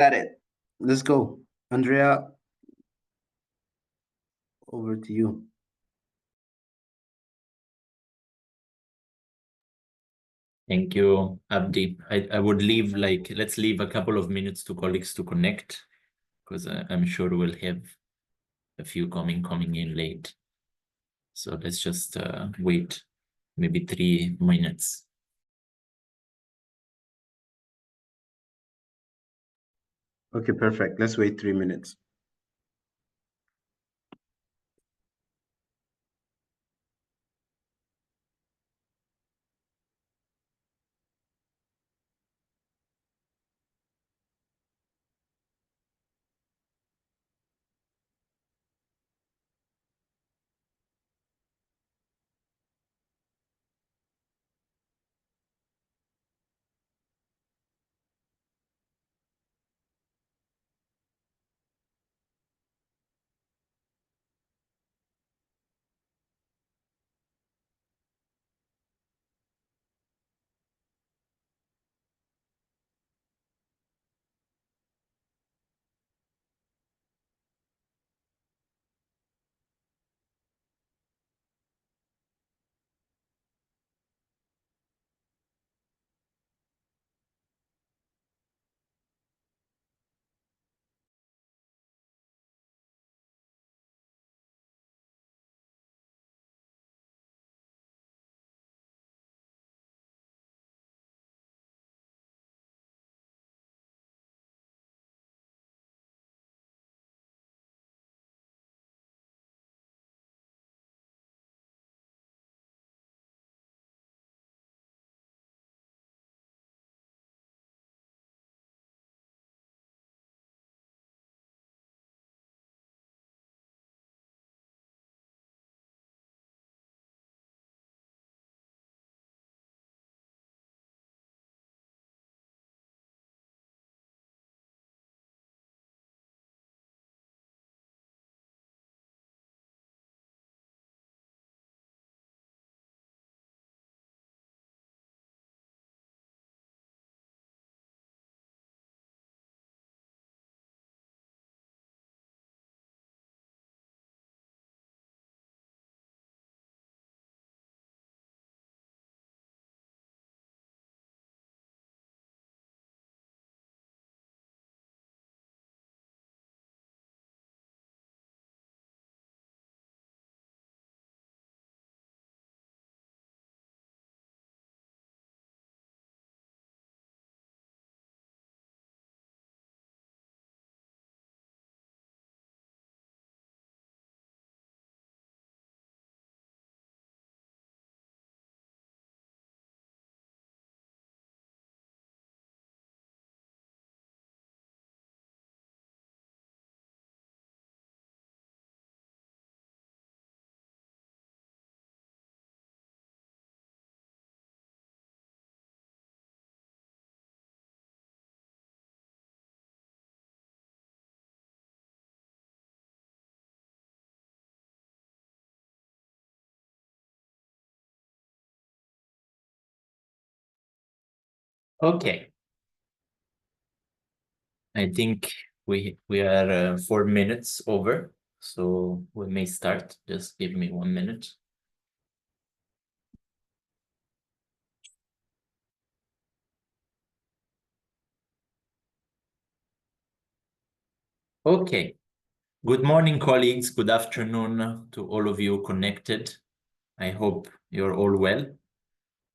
Got it. Let's go. Andrea, over to you. Thank you, Abdi. I would leave let's leave a couple of minutes to colleagues to connect because I'm sure we'll have a few coming in late. So let's just wait maybe 3 minutes. Okay, perfect. Let's wait 3 minutes. Okay. I think we are 4 minutes over, so we may start. Just give me 1 minute. Okay. Good morning, colleagues. Good afternoon to all of you connected. I hope you're all well.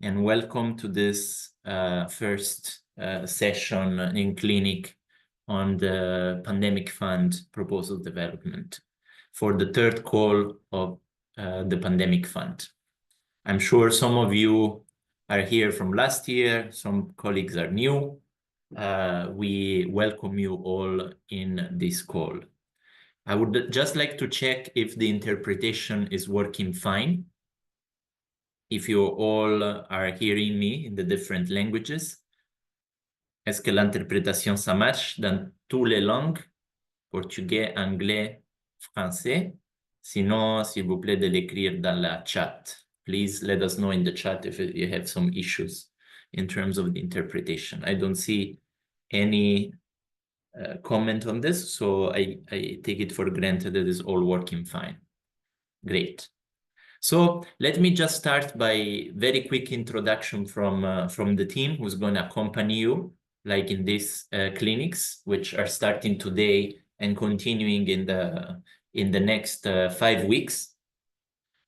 And welcome to this first session in clinic on the Pandemic Fund proposal development for the third call of the Pandemic Fund. I'm sure some of you are here from last year, some colleagues are new. We welcome you all in this call. I would just like to check if the interpretation is working fine. If you all are hearing me in the different languages. Est-ce que l'interprétation, ça marche dans toutes les langues? Portugais, anglais, français? Sinon, s'il vous plaît, de l'écrire dans la chat. Please let us know in the chat if you have some issues in terms of the interpretation. I don't see any comment on this. So I take it for granted that it's all working fine. Great. So let me just start by very quick introduction from the team who's going to accompany you, like in these clinics, which are starting today and continuing in the next 5 weeks.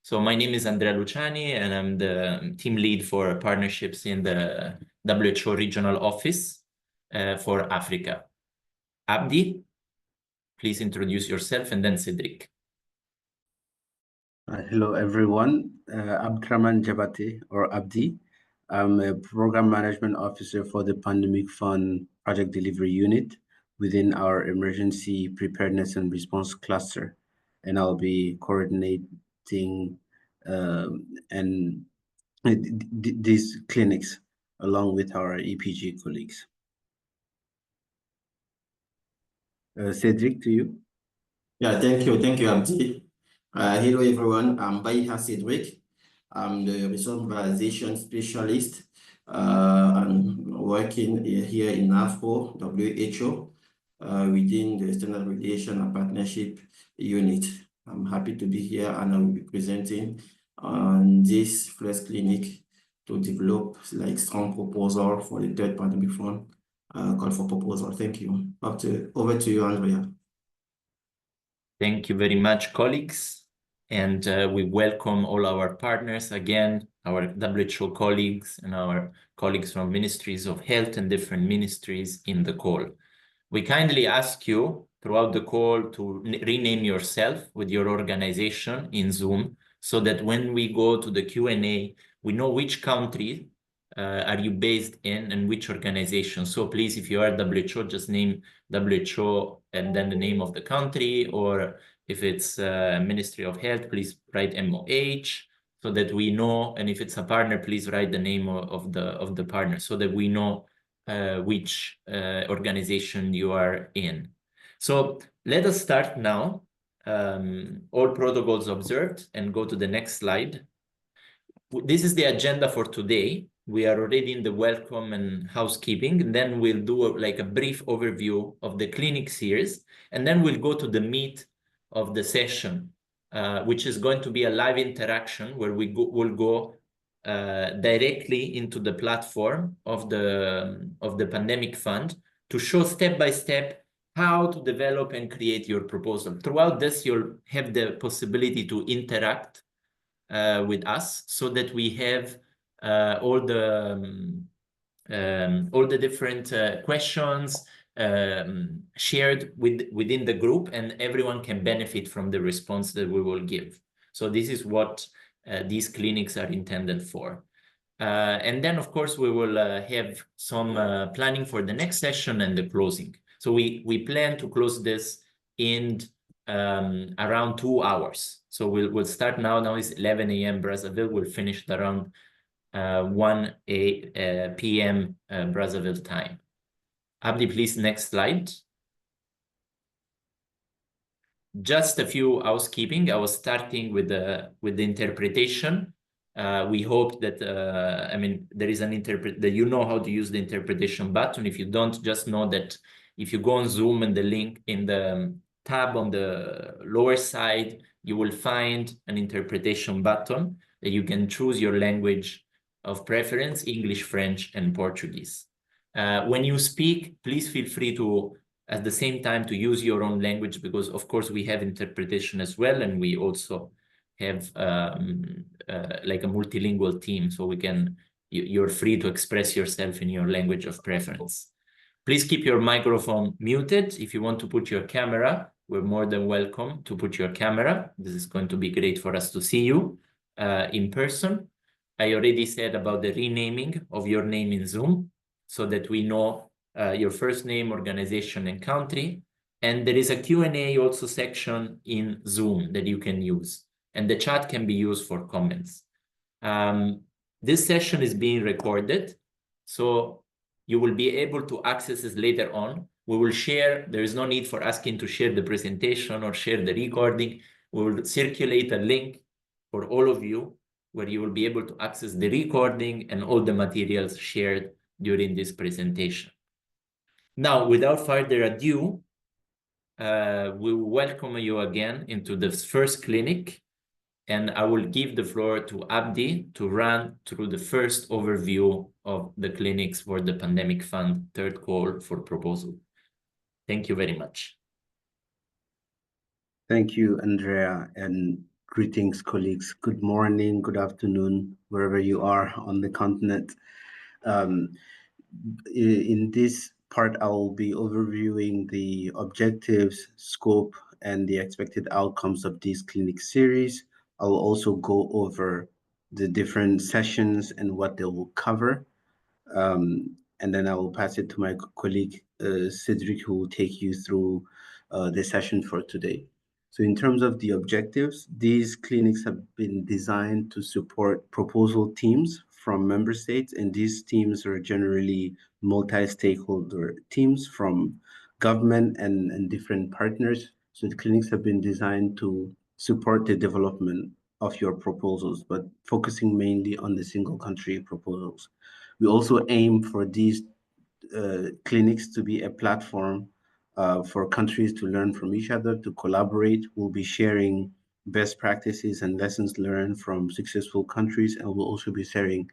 So my name is Andrea Luciani, and I'm the team lead for partnerships in the WHO regional office for Africa. Abdi, please introduce yourself, and then Cedric. Hello, everyone. Abdraman Jabate, or Abdi. I'm a program management officer for the Pandemic Fund Project Delivery Unit within our Emergency Preparedness and Response Cluster, and I'll be coordinating and these clinics along with our EPG colleagues. Cedric, to you. Yeah, thank you, Abdi. Hello, everyone. I'm Baiha Cedric. I'm the resource mobilization specialist. I'm working here in AFRO, WHO, within the External Relation and Partnership Unit. I'm happy to be here, and I will be presenting on this first clinic to develop like strong proposal for the third pandemic fund call for proposal. Thank you. Over to you, Andrea. Thank you very much, colleagues. And we welcome all our partners again, our WHO colleagues and our colleagues from ministries of health and different ministries in the call. We kindly ask you throughout the call to rename yourself with your organization in Zoom, so that when we go to the Q&A, we know which country are you based in and which organization. So please, if you are WHO, just name WHO and then the name of the country, or if it's Ministry of Health, please write MOH so that we know. And if it's a partner, please write the name of the partner so that we know which organization you are in. So let us start now. All protocols observed, and go to the next slide. This is the agenda for today. We are already in the welcome and housekeeping, and then we'll do like a brief overview of the clinic series, and then we'll go to the meat of the session, which is going to be a live interaction where we'll go directly into the platform of the Pandemic Fund to show step by step how to develop and create your proposal. Throughout this, you'll have the possibility to interact with us, so that we have all the different questions shared within the group, and everyone can benefit from the response that we will give. So this is what these clinics are intended for. And then, of course, we will have some planning for the next session and the closing. So we plan to close this in around 2 hours. So we'll start now. Now it's 11 a.m. Brazzaville. We'll finish at around 1 p.m. Brazzaville time. Abdi, please, next slide. Just a few housekeeping. I was starting with the interpretation. We hope that there is an that you know how to use the interpretation button. If you don't, just know that if you go on Zoom and the link in the tab on the lower side, you will find an interpretation button that you can choose your language of preference: English, French, and Portuguese. When you speak, please feel free to, at the same time, to use your own language, because of course we have interpretation as well, and we also have like a multilingual team, so you're free to express yourself in your language of preference. Please keep your microphone muted. If you want to put your camera, we're more than welcome to put your camera. This is going to be great for us to see you in person. I already said about the renaming of your name in Zoom, so that we know your first name, organization, and country. And there is a Q&A also section in Zoom that you can use. And the chat can be used for comments. This session is being recorded, so you will be able to access this later on. We will share. There is no need for asking to share the presentation or share the recording. We will circulate a link for all of you where you will be able to access the recording and all the materials shared during this presentation. Now, without further ado, we welcome you again into this first clinic, and I will give the floor to Abdi to run through the first overview of the clinics for the Pandemic Fund third call for proposal. Thank you very much. Thank you, Andrea, and greetings, colleagues. Good morning, good afternoon, wherever you are on the continent. In this part, I will be overviewing the objectives, scope, and the expected outcomes of this clinic series. I will also go over the different sessions and what they will cover. And then I will pass it to my colleague, Cedric, who will take you through the session for today. So in terms of the objectives, these clinics have been designed to support proposal teams from member states, and these teams are generally multi-stakeholder teams from government and different partners. So the clinics have been designed to support the development of your proposals, but focusing mainly on the single country proposals. We also aim for these clinics to be a platform for countries to learn from each other, to collaborate. We'll be sharing best practices and lessons learned from successful countries, and we'll also be sharing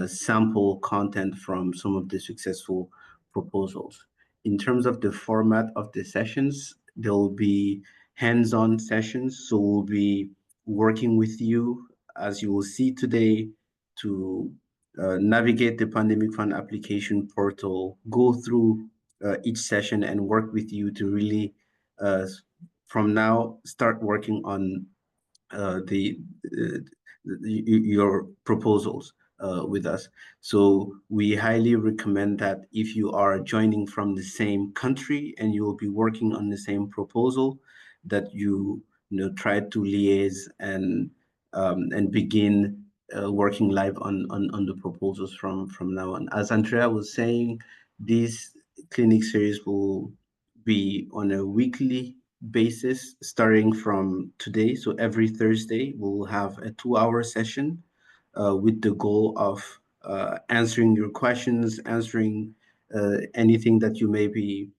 sample content from some of the successful proposals. In terms of the format of the sessions, there will be hands-on sessions, so we'll be working with you, as you will see today, to navigate the Pandemic Fund application portal, go through each session and work with you to really, from now, start working on your proposals with us. So we highly recommend that if you are joining from the same country and you will be working on the same proposal, that you try to liaise and begin working live on the proposals from now on. As Andrea was saying, this clinic series will be on a weekly basis starting from today. So every Thursday, we'll have a 2-hour session with the goal of answering your questions, answering anything that you may be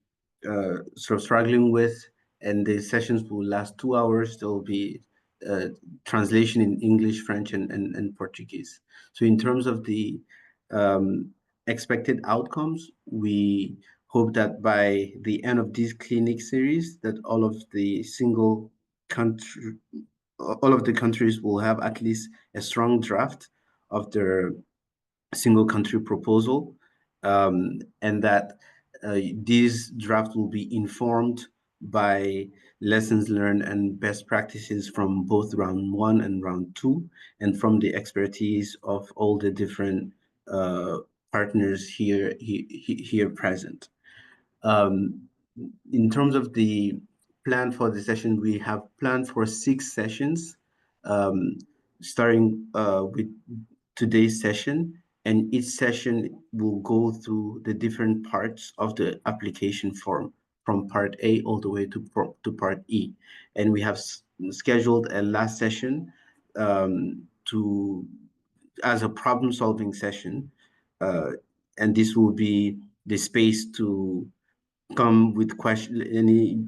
sort of struggling with. And the sessions will last 2 hours. There will be translation in English, French, and Portuguese. So in terms of the expected outcomes, we hope that by the end of this clinic series, that all of the countries will have at least a strong draft of their single country proposal, and that these drafts will be informed by lessons learned and best practices from both round 1 and round 2, and from the expertise of all the different partners here present. In terms of the plan for the session, we have planned for 6 sessions, starting with today's session, and each session will go through the different parts of the application form, from part A all the way to part E. And we have scheduled a last session as a problem-solving session, and this will be the space to come with any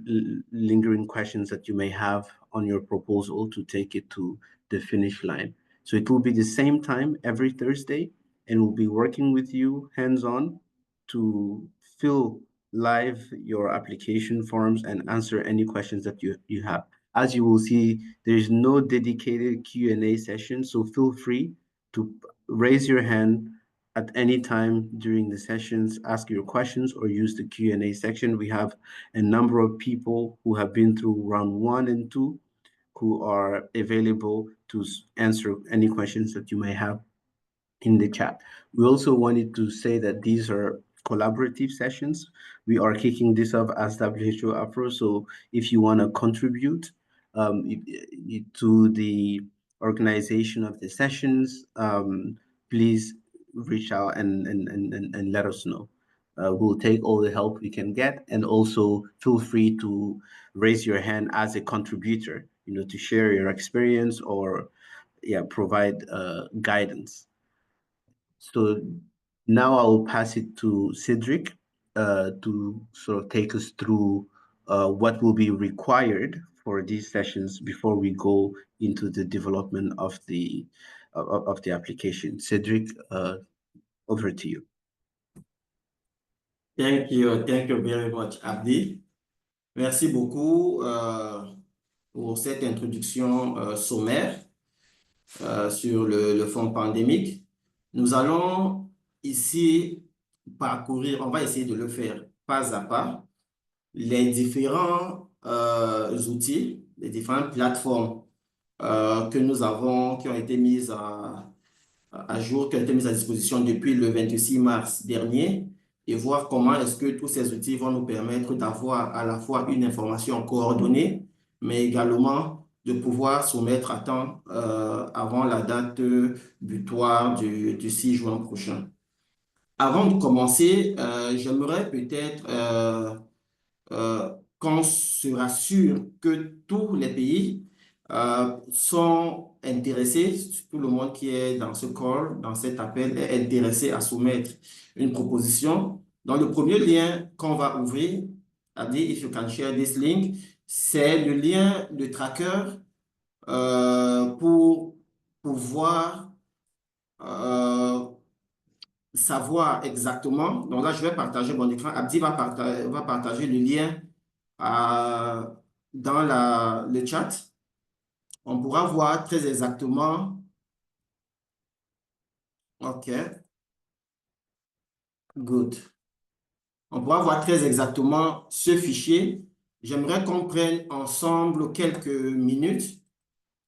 lingering questions that you may have on your proposal to take it to the finish line. So it will be the same time every Thursday, and we'll be working with you hands-on to fill live your application forms and answer any questions that you have. As you will see, there is no dedicated Q&A session, so feel free to raise your hand at any time during the sessions, ask your questions, or use the Q&A section. We have a number of people who have been through round 1 and 2 who are available to answer any questions that you may have in the chat. We also wanted to say that these are collaborative sessions. We are kicking this off as WHO Afro, so if you want to contribute to the organization of the sessions, please reach out and let us know. We'll take all the help we can get, and also feel free to raise your hand as a contributor, to share your experience or provide guidance. So now I will pass it to Cedric, to sort of take us through what will be required for these sessions before we go into the development of the application. Cedric, over to you. Thank you very much, Abdi. Merci beaucoup pour cette introduction sommaire sur le fonds pandémique. Nous allons ici parcourir, on va essayer de le faire pas à pas, les différents outils, les différentes plateformes que nous avons, qui ont été mises à jour, qui ont été mises à disposition depuis le 26 mars dernier, et voir comment est-ce que tous ces outils vont nous permettre d'avoir à la fois une information coordonnée, mais également de pouvoir soumettre à temps avant la date butoir du 6 juin prochain. Avant de commencer, j'aimerais peut-être qu'on se rassure que tous les pays sont intéressés, tout le monde qui est dans ce call, dans cet appel, est intéressé à soumettre une proposition. Dans le premier lien qu'on va ouvrir, Abdi, if you can share this link, c'est le lien de tracker pour pouvoir savoir exactement. Donc là, je vais partager mon écran. Abdi va partager le lien dans le chat. On pourra voir très exactement. OK. Good. On pourra voir très exactement ce fichier. J'aimerais qu'on prenne ensemble quelques minutes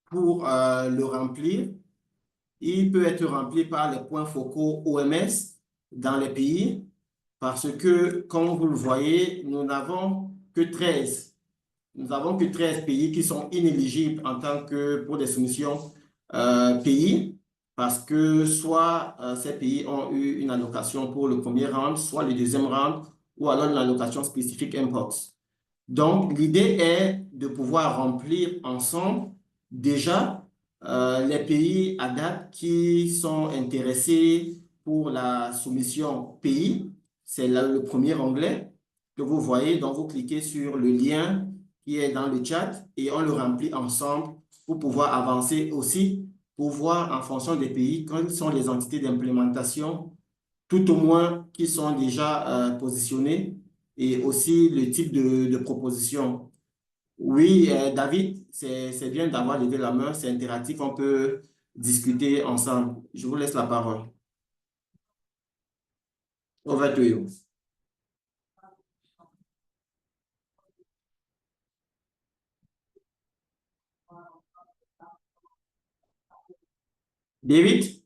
pour le remplir. Il peut être rempli par les points focaux OMS dans les pays parce que, comme vous le voyez, nous n'avons que 13. Nous n'avons que 13 pays qui sont inéligibles en tant que pour des soumissions pays parce que soit ces pays ont eu une allocation pour le premier round, soit le deuxième round, ou alors une allocation spécifique Mpox. Donc, l'idée est de pouvoir remplir ensemble déjà les pays à date qui sont intéressés pour la soumission pays. C'est le premier onglet que vous voyez. Donc, vous cliquez sur le lien qui est dans le chat et on le remplit ensemble pour pouvoir avancer aussi, pour voir en fonction des pays quelles sont les entités d'implémentation, tout au moins qui sont déjà positionnées, et aussi le type de proposition. Oui, David, c'est bien d'avoir levé la main, c'est interactif, on peut discuter ensemble. Je vous laisse la parole. Over to you. David?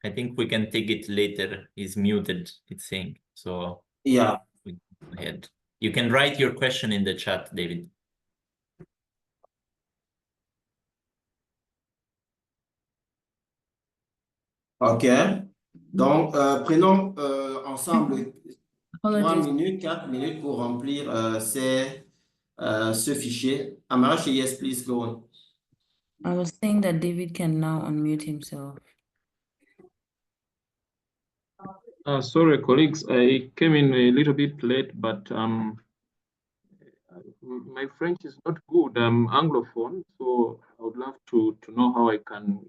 I think we can take it later. He's muted, it's saying. So Yeah. go ahead. You can write your question in the chat, David. OK. Donc, prenons ensemble 3 minutes, 4 minutes pour remplir ce fichier. Amarachi, yes, please go on. I was saying that David can now unmute himself. Sorry, colleagues, I came in a little bit late, but my French is not good. I'm Anglophone, so I would love to know how I can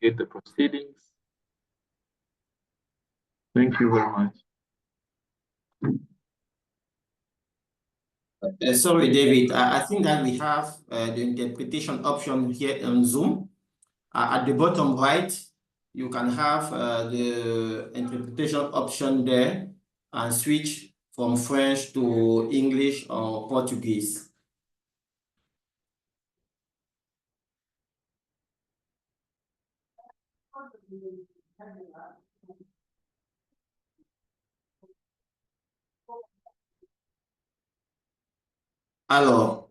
get the proceedings. Thank you very much. Sorry, David. I think that we have the interpretation option here on Zoom. At the bottom right, you can have the interpretation option there and switch from French to English or Portuguese. Alors,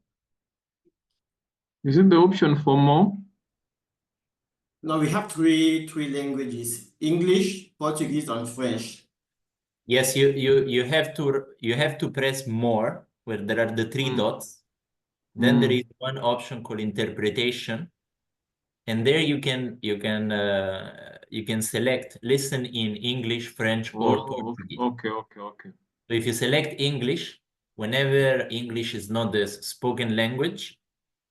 is it the option for more? No, we have three languages: English, Portuguese, and French. Yes, you have to press more where there are the three dots. Then there is one option called interpretation. and there you can select listen in English, French, or Portuguese. Okay. So if you select English, whenever English is not the spoken language,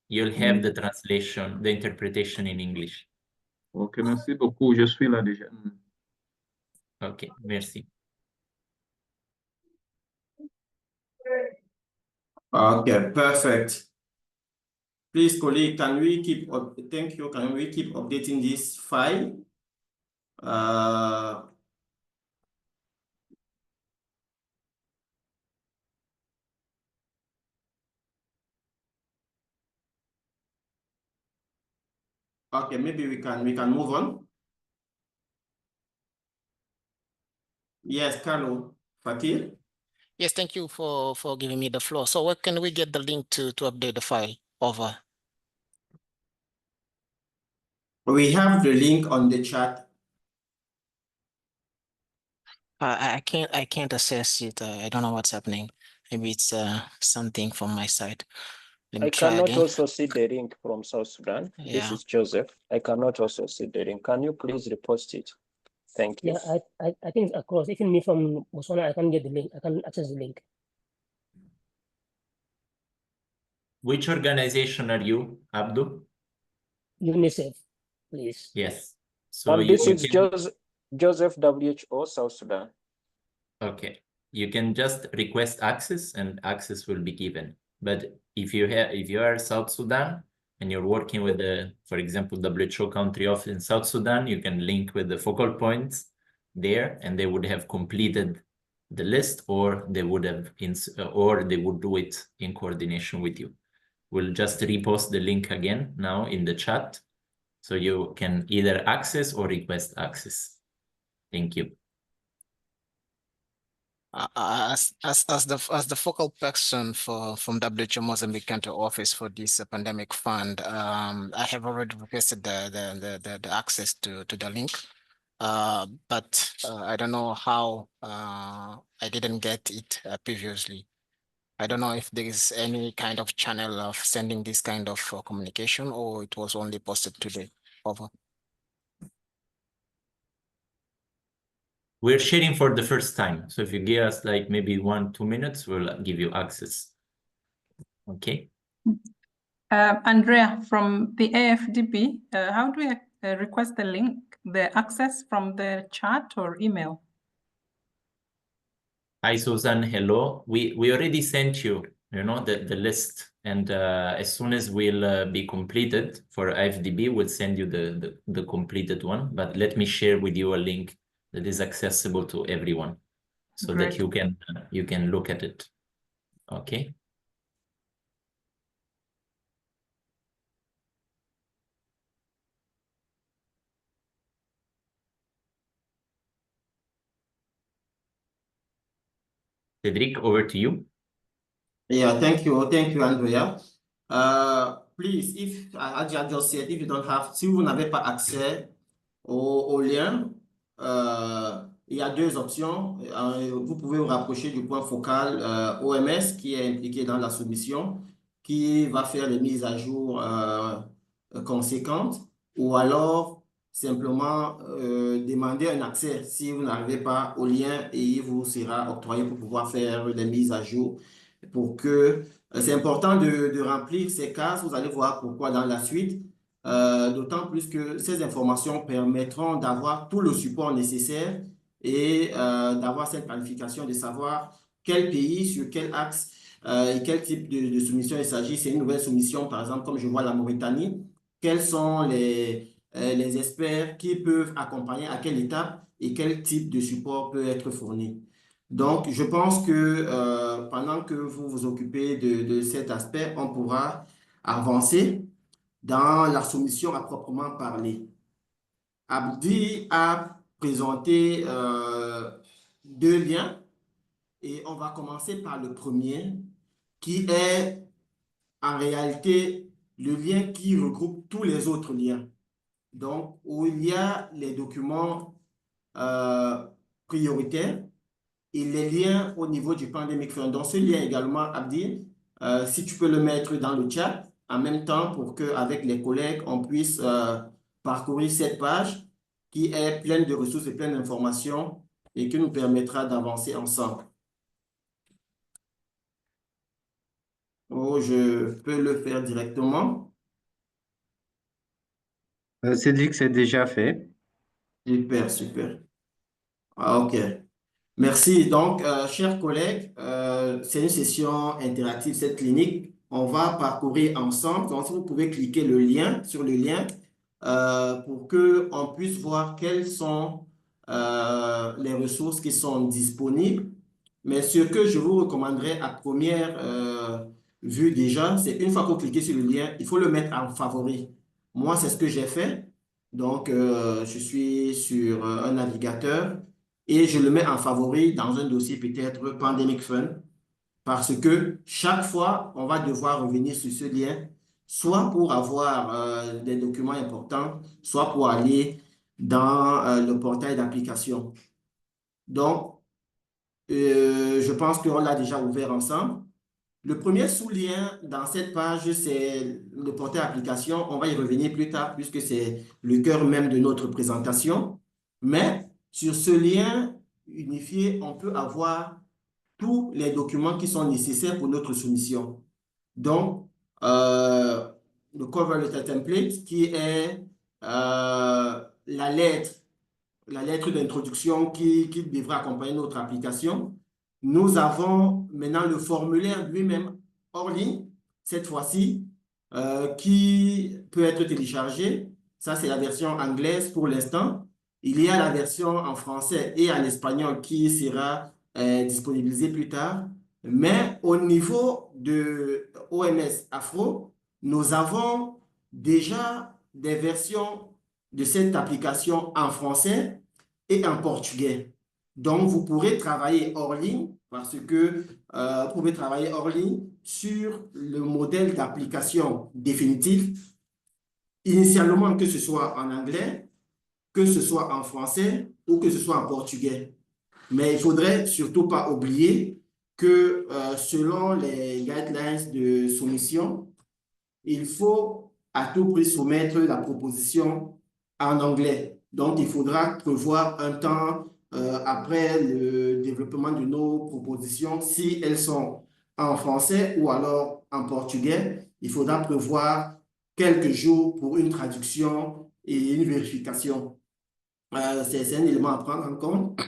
you'll have the translation, the interpretation in English. Ok, merci beaucoup. Je suis là déjà. Ok, merci. Okay, perfect. Please, colleague, can we keep thank you. Can we keep updating this file? Okay, maybe we can move on. Yes, Carlo, Fakir. Yes, thank you for giving me the floor. So where can we get the link to update the file? Over. We have the link on the chat. I can't access it. I don't know what's happening. Maybe it's something from my side. Let me I try cannot again. also see the link from South Sudan. This Yeah. is Joseph. I cannot also see the link. Can you please repost it? Thank you. Yeah, I think it's across. Even me from Botswana, I can get the link. I can access the link. Which organization are you, Abdu? UNICEF, please. Yes. So And you this is can, Joseph WHO, South Sudan. okay. You can just request access and access will be given. But if you are South Sudan and you're working with the, for example, WHO country office in South Sudan, you can link with the focal points there and they would have completed the list, or they would do it in coordination with you. We'll just repost the link again now in the chat, so you can either access or request access. Thank you. As the focal person from WHO Mozambique country office for this pandemic fund, I have already requested the access to the link, but I don't know how I didn't get it previously. I don't know if there is any kind of channel of sending this kind of communication, or it was only posted today. Over. We're sharing for the first time. So if you give us like maybe 1-2 minutes, we'll give you access. Okay. Andrea from the AFDB, how do we request the link, the access from the chat or email? Hi, Susan. Hello. We already sent you, the list. And as soon as we'll be completed for AFDB, we'll send you the completed one. But let me share with you a link that is accessible to everyone, so Great. that you can look at it. Okay. Cedric, over to you. Yeah, thank you, Andrea. Please, if I just said, if you don't have, si vous n'avez pas accès au lien, il y a deux options. Vous pouvez vous rapprocher du point focal OMS qui est impliqué dans la soumission, qui va faire les mises à jour conséquentes, ou alors simplement demander un accès si vous n'arrivez pas au lien et il vous sera octroyé pour pouvoir faire des mises à jour. Pour que c'est important de remplir ces cases, vous allez voir pourquoi dans la suite. D'autant plus que ces informations permettront d'avoir tout le support nécessaire et d'avoir cette planification, de savoir quel pays, sur quel axe et quel type de soumission il s'agit. C'est une nouvelle soumission, par exemple, comme je vois la Mauritanie. Quels sont les experts qui peuvent accompagner à quelle étape et quel type de support peut être fourni. Donc, je pense que pendant que vous vous occupez de cet aspect, on pourra avancer dans la soumission à proprement parler. Abdi a présenté deux liens et on va commencer par le premier qui est en réalité le lien qui regroupe tous les autres liens. Donc, où il y a les documents prioritaires et les liens au niveau du Pandemic Fund. Donc, ce lien également, Abdi, si tu peux le mettre dans le chat, en même temps pour qu'avec les collègues, on puisse parcourir cette page qui est pleine de ressources et pleine d'informations et qui nous permettra d'avancer ensemble. Oh, je peux le faire directement. Cédric, c'est déjà fait. Super, super. Ah, OK. Merci. Donc, chers collègues, c'est une session interactive, cette clinique. On va parcourir ensemble. Donc, si vous pouvez cliquer sur le lien pour qu'on puisse voir quelles sont les ressources qui sont disponibles. Mais ce que je vous recommanderais à première vue déjà, c'est une fois que vous cliquez sur le lien, il faut le mettre en favori. Moi, c'est ce que j'ai fait. Donc, je suis sur un navigateur et je le mets en favori dans un dossier peut-être Pandemic Fund parce que chaque fois, on va devoir revenir sur ce lien, soit pour avoir des documents importants, soit pour aller dans le portail d'application. Donc, je pense qu'on l'a déjà ouvert ensemble. Le premier sous-lien dans cette page, c'est le portail application. On va y revenir plus tard puisque c'est le cœur même de notre présentation. Mais sur ce lien unifié, on peut avoir tous les documents qui sont nécessaires pour notre soumission. Donc, le cover letter template qui est la lettre d'introduction qui devra accompagner notre application. Nous avons maintenant le formulaire lui-même hors ligne, cette fois-ci, qui peut être téléchargé. Ça, c'est la version anglaise pour l'instant. Il y a la version en français et en espagnol qui sera disponibilisée plus tard. Mais au niveau de OMS Afro, nous avons déjà des versions de cette application en français et en portugais. Donc, vous pourrez travailler hors ligne parce que vous pouvez travailler hors ligne sur le modèle d'application définitif, initialement que ce soit en anglais, que ce soit en français ou que ce soit en portugais. Mais il ne faudrait surtout pas oublier que selon les guidelines de soumission, il faut à tout prix soumettre la proposition en anglais. Donc, il faudra prévoir un temps après le développement de nos propositions, si elles sont en français ou alors en portugais, il faudra prévoir quelques jours pour une traduction et une vérification. C'est un élément à prendre en compte.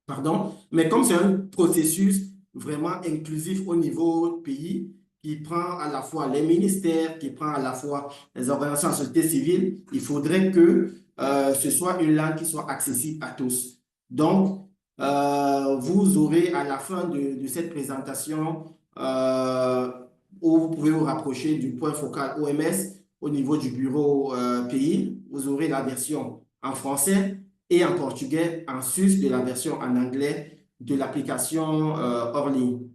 Pardon. Mais comme c'est un processus vraiment inclusif au niveau pays, qui prend à la fois les ministères, qui prend à la fois les organisations de la société civile, il faudrait que ce soit une langue qui soit accessible à tous. Donc, vous aurez à la fin de cette présentation où vous pouvez vous rapprocher du point focal OMS au niveau du bureau pays, vous aurez la version en français et en portugais en sus de la version en anglais de l'application hors ligne.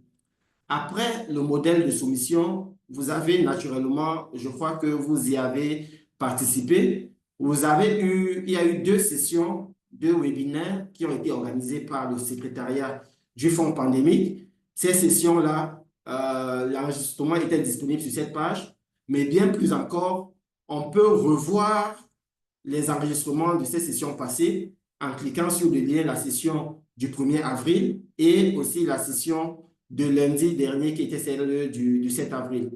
Après le modèle de soumission, vous avez naturellement, je crois que vous y avez participé, il y a eu 2 sessions, 2 webinaires qui ont été organisés par le secrétariat du Fonds pandémique. Ces sessions-là, l'enregistrement était disponible sur cette page, mais bien plus encore, on peut revoir les enregistrements de ces sessions passées en cliquant sur le lien, la session du 1er avril et aussi la session de lundi dernier qui était celle du 7 avril.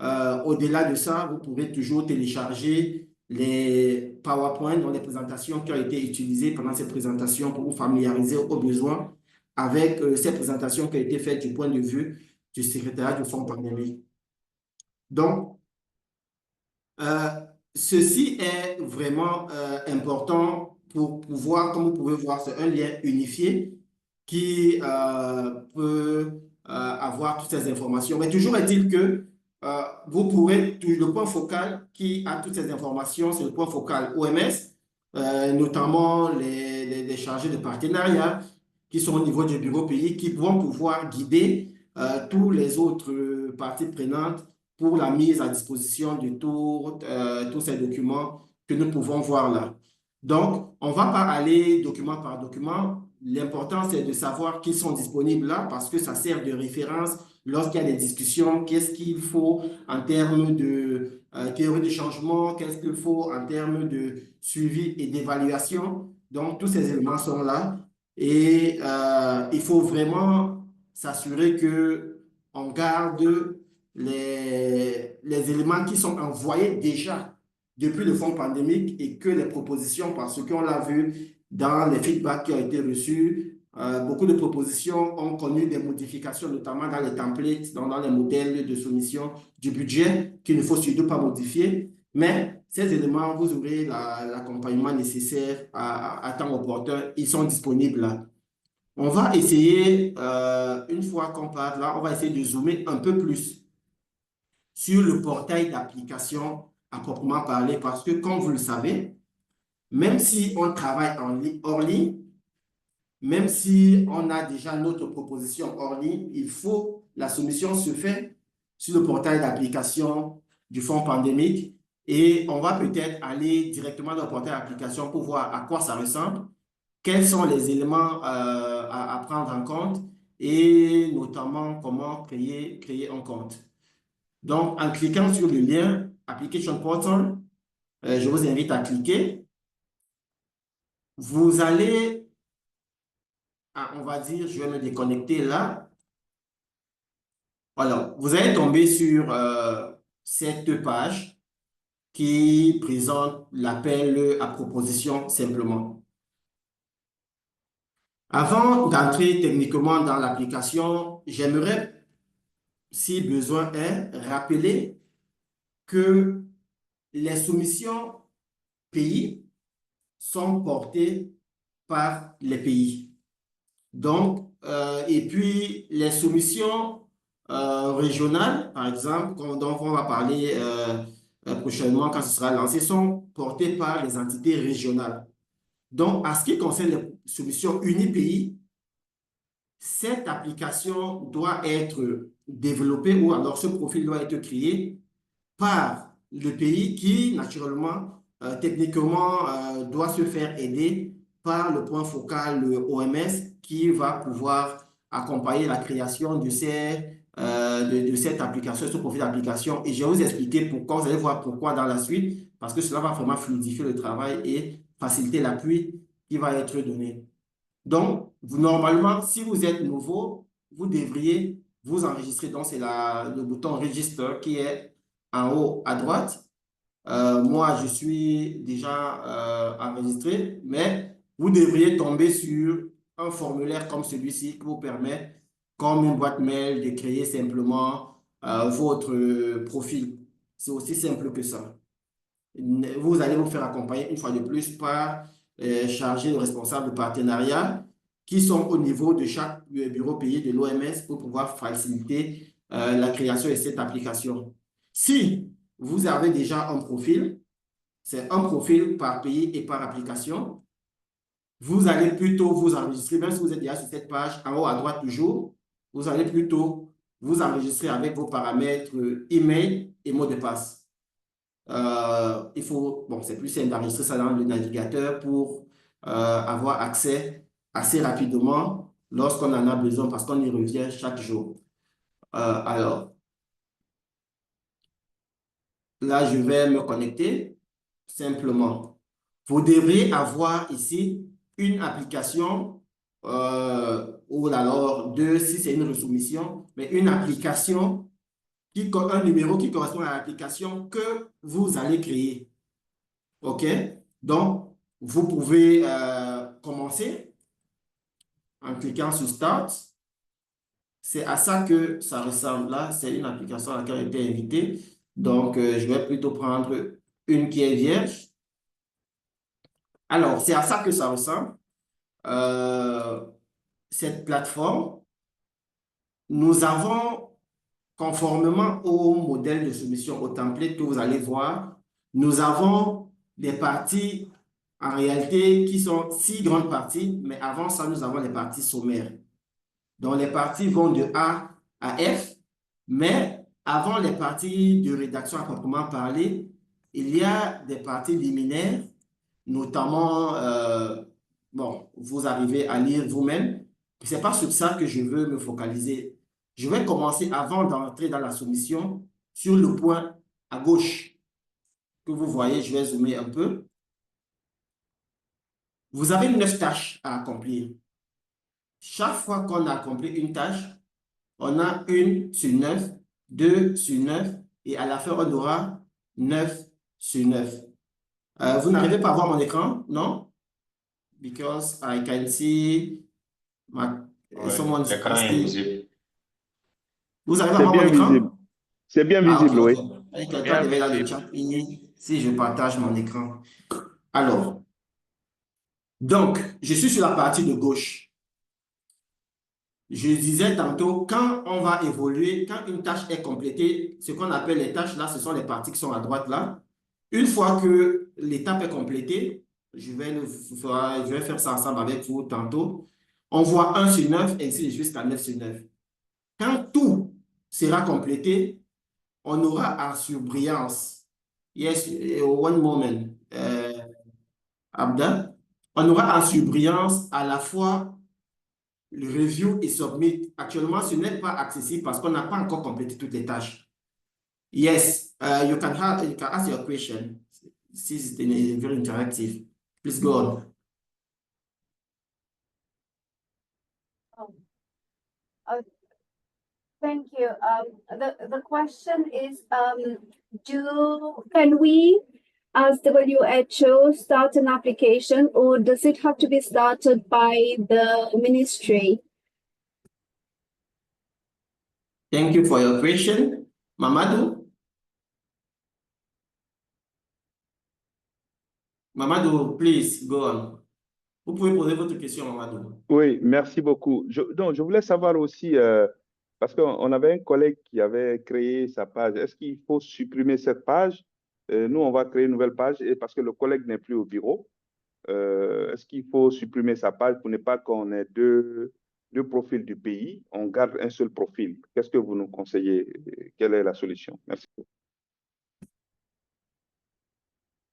Au-delà de ça, vous pourrez toujours télécharger les PowerPoint, donc les présentations qui ont été utilisées pendant cette présentation pour vous familiariser au besoin avec ces présentations qui ont été faites du point de vue du secrétariat du Fonds pandémique. Donc, ceci est vraiment important pour pouvoir, comme vous pouvez voir, c'est un lien unifié qui peut avoir toutes ces informations. Mais toujours est-il que vous pourrez, le point focal qui a toutes ces informations, c'est le point focal OMS, notamment les chargés de partenariat qui sont au niveau du bureau pays, qui vont pouvoir guider tous les autres parties prenantes pour la mise à disposition de tous ces documents que nous pouvons voir là. Donc, on ne va pas aller document par document. l'important, c'est de savoir qu'ils sont disponibles là parce que ça sert de référence lorsqu'il y a des discussions. Qu'est-ce qu'il faut en termes de théorie du changement? Qu'est-ce qu'il faut en termes de suivi et d'évaluation? Donc, tous ces éléments sont là. Et il faut vraiment s'assurer qu'on garde les éléments qui sont envoyés déjà depuis le fonds pandémique et que les propositions, parce qu'on l'a vu dans les feedbacks qui ont été reçus, beaucoup de propositions ont connu des modifications, notamment dans les templates, dans les modèles de soumission du budget, qu'il ne faut surtout pas modifier. Mais ces éléments, vous aurez l'accompagnement nécessaire à temps opportun. Ils sont disponibles là. On va essayer, une fois qu'on part là, on va essayer de zoomer un peu plus sur le portail d'application à proprement parler, parce que, comme vous le savez, même si on travaille hors ligne, même si on a déjà notre proposition hors ligne, la soumission se fait sur le portail d'application du fonds pandémique et on va peut-être aller directement dans le portail d'application pour voir à quoi ça ressemble, quels sont les éléments à prendre en compte et notamment comment créer un compte. Donc, en cliquant sur le lien Application Portal, je vous invite à cliquer. Vous allez, on va dire, je vais me déconnecter là. Alors, vous allez tomber sur cette page qui présente l'appel à proposition simplement. Avant d'entrer techniquement dans l'application, j'aimerais, si besoin est, rappeler que les soumissions pays sont portées par les pays. Donc, et puis les soumissions régionales, par exemple, dont on va parler prochainement quand ce sera lancé, sont portées par les entités régionales. Donc, en ce qui concerne les soumissions unipays, cette application doit être développée ou alors ce profil doit être créé par le pays qui, naturellement, techniquement, doit se faire aider par le point focal, le OMS, qui va pouvoir accompagner la création de cette application, ce profil d'application. Et je vais vous expliquer pourquoi, vous allez voir pourquoi dans la suite, parce que cela va vraiment fluidifier le travail et faciliter l'appui qui va être donné. Donc, normalement, si vous êtes nouveau, vous devriez vous enregistrer. Donc, c'est le bouton « Register » qui est en haut à droite. Moi, je suis déjà enregistré, mais vous devriez tomber sur un formulaire comme celui-ci qui vous permet, comme une boîte mail, de créer simplement votre profil. C'est aussi simple que ça. Vous allez vous faire accompagner une fois de plus par chargé de responsables de partenariat qui sont au niveau de chaque bureau pays de l'OMS pour pouvoir faciliter la création de cette application. Si vous avez déjà un profil, c'est un profil par pays et par application, vous allez plutôt vous enregistrer, même si vous êtes déjà sur cette page, en haut à droite toujours, vous allez plutôt vous enregistrer avec vos paramètres email et mot de passe. Il faut, bon, c'est plus simple d'enregistrer ça dans le navigateur pour avoir accès assez rapidement lorsqu'on en a besoin parce qu'on y revient chaque jour. Alors, là, je vais me connecter simplement. Vous devriez avoir ici une application ou alors deux si c'est une resoumission, mais une application un numéro qui correspond à l'application que vous allez créer. OK? Donc, vous pouvez commencer en cliquant sur Start. C'est à ça que ça ressemble là. C'est une application à laquelle j'ai été invité. Donc, je vais plutôt prendre une qui est vierge. Alors, c'est à ça que ça ressemble. Cette plateforme, nous avons, conformément au modèle de soumission, au template que vous allez voir, nous avons des parties en réalité qui sont 6 grandes parties, mais avant ça, nous avons les parties sommaires. Donc, les parties vont de A à F, mais avant les parties de rédaction à proprement parler, il y a des parties liminaires, notamment bon, vous arrivez à lire vous-même. Ce n'est pas sur ça que je veux me focaliser. Je vais commencer, avant d'entrer dans la soumission, sur le point à gauche que vous voyez. Je vais zoomer un peu. Vous avez 9 tâches à accomplir. Chaque fois qu'on a accompli une tâche, on a 1 sur 9, 2 sur 9, et à la fin, on aura 9 sur 9. Vous n'arrivez pas à voir mon écran, non? Because I can see someone. L'écran est visible. Vous arrivez à voir mon écran? C'est bien visible, ok. oui. Quelqu'un devait dans le chat si je partage mon écran. Alors, donc, je suis sur la partie de gauche. Je disais tantôt, quand on va évoluer, quand une tâche est complétée, ce qu'on appelle les tâches là, ce sont les parties qui sont à droite là. Une fois que l'étape est complétée, je vais faire ça ensemble avec vous tantôt. On voit 1 sur 9, ainsi de suite jusqu'à 9 sur 9. Quand tout sera complété, on aura en surbrillance. Yes, one moment. Abda. On aura en surbrillance à la fois le review et submit. Actuellement, ce n'est pas accessible parce qu'on n'a pas encore complété toutes les tâches. Yes, you can ask your question. This is very interactive. Please go on. Thank you. The question is, can we, as WHO, start an application, or does it have to be started by the ministry? Thank you for your question. Mamadou? Mamadou, please, go on. Vous pouvez poser votre question, Mamadou. Oui, merci beaucoup. Donc, je voulais savoir aussi, parce qu'on avait un collègue qui avait créé sa page. Est-ce qu'il faut supprimer cette page? Nous, on va créer une nouvelle page et parce que le collègue n'est plus au bureau. Est-ce qu'il faut supprimer sa page pour ne pas qu'on ait deux profils du pays? On garde un seul profil. Qu'est-ce que vous nous conseillez? Quelle est la solution? Merci.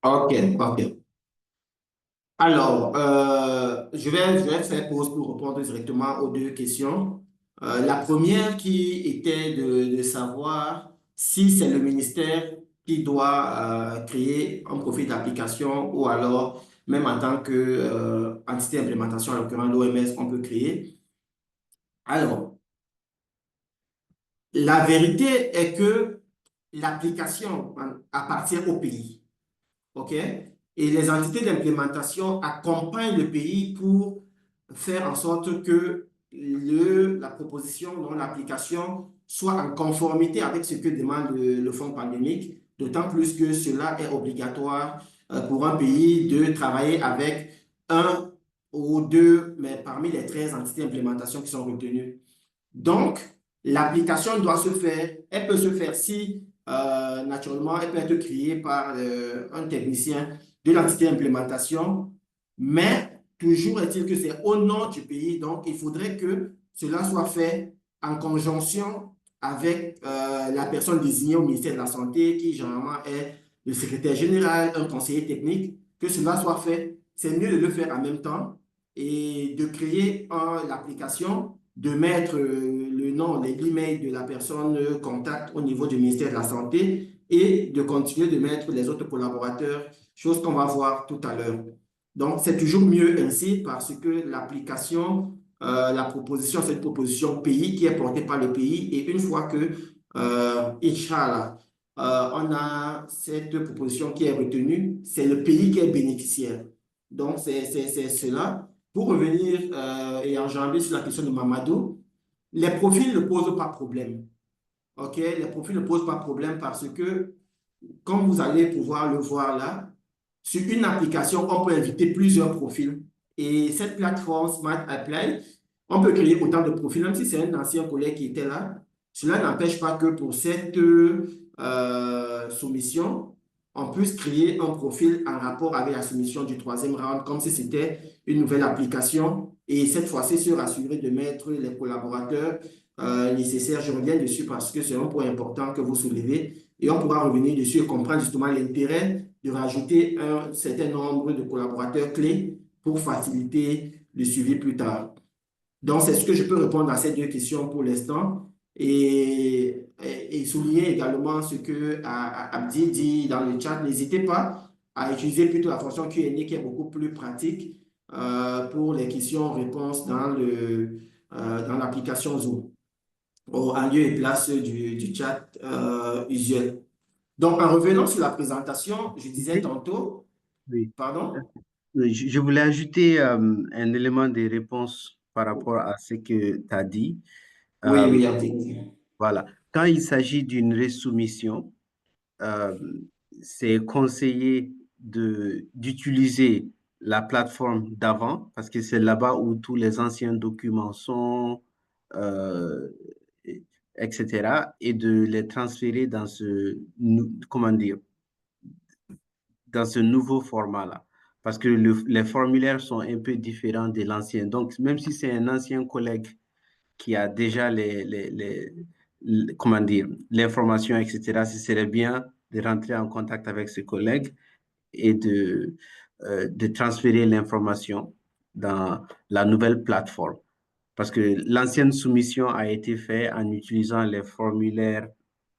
OK. Alors, je vais faire pause pour répondre directement aux deux questions. La première qui était de savoir si c'est le ministère qui doit créer un profil d'application ou alors, même en tant qu'entité d'implémentation, en l'occurrence l'OMS, on peut créer. Alors, la vérité est que l'application appartient au pays. OK? Et les entités d'implémentation accompagnent le pays pour faire en sorte que la proposition, donc l'application, soit en conformité avec ce que demande le fonds pandémique, d'autant plus que cela est obligatoire pour un pays de travailler avec 1 ou 2, mais parmi les 13 entités d'implémentation qui sont retenues. Donc, l'application doit se faire, elle peut se faire si, naturellement, elle peut être créée par un technicien de l'entité d'implémentation, mais toujours est-il que c'est au nom du pays, donc il faudrait que cela soit fait en conjonction avec la personne désignée au ministère de la Santé, qui généralement est le secrétaire général, un conseiller technique, que cela soit fait. C'est mieux de le faire en même temps et de créer l'application, de mettre le nom, l'email de la personne contact au niveau du ministère de la Santé et de continuer de mettre les autres collaborateurs, chose qu'on va voir tout à l'heure. Donc, c'est toujours mieux ainsi parce que l'application, la proposition, c'est une proposition pays qui est portée par le pays. Et une fois que, Inch'Allah, on a cette proposition qui est retenue, c'est le pays qui est bénéficiaire. Donc, c'est cela. Pour revenir et enjamber sur la question de Mamadou, les profils ne posent pas problème. OK? Les profils ne posent pas problème parce que, comme vous allez pouvoir le voir là, sur une application, on peut inviter plusieurs profils. Et cette plateforme Smart Apply, on peut créer autant de profils, même si c'est un ancien collègue qui était là. Cela n'empêche pas que pour cette soumission, on puisse créer un profil en rapport avec la soumission du 3e round, comme si c'était une nouvelle application. Et cette fois-ci, se rassurer de mettre les collaborateurs nécessaires. Je reviens dessus parce que c'est un point important que vous soulevez. Et on pourra revenir dessus et comprendre justement l'intérêt de rajouter un certain nombre de collaborateurs clés pour faciliter le suivi plus tard. Donc, c'est ce que je peux répondre à ces deux questions pour l'instant et souligner également ce que Abdi dit dans le chat. N'hésitez pas à utiliser plutôt la fonction Q&A qui est beaucoup plus pratique pour les questions-réponses dans l'application Zoom, en lieu et place du chat usuel. Donc, en revenant sur la présentation, je disais tantôt, Oui. pardon? Je voulais ajouter un élément de réponse par rapport à ce que tu as dit. Oui, oui, Abdi. Voilà. Quand il s'agit d'une resoumission, c'est conseillé d'utiliser la plateforme d'avant parce que c'est là-bas où tous les anciens documents sont, etc., et de les transférer dans comment dire, dans ce nouveau format-là. Parce que les formulaires sont un peu différents de l'ancien. Donc, même si c'est un ancien collègue qui a déjà comment dire, l'information, etc., ce serait bien de rentrer en contact avec ce collègue et de transférer l'information dans la nouvelle plateforme. Parce que l'ancienne soumission a été faite en utilisant les formulaires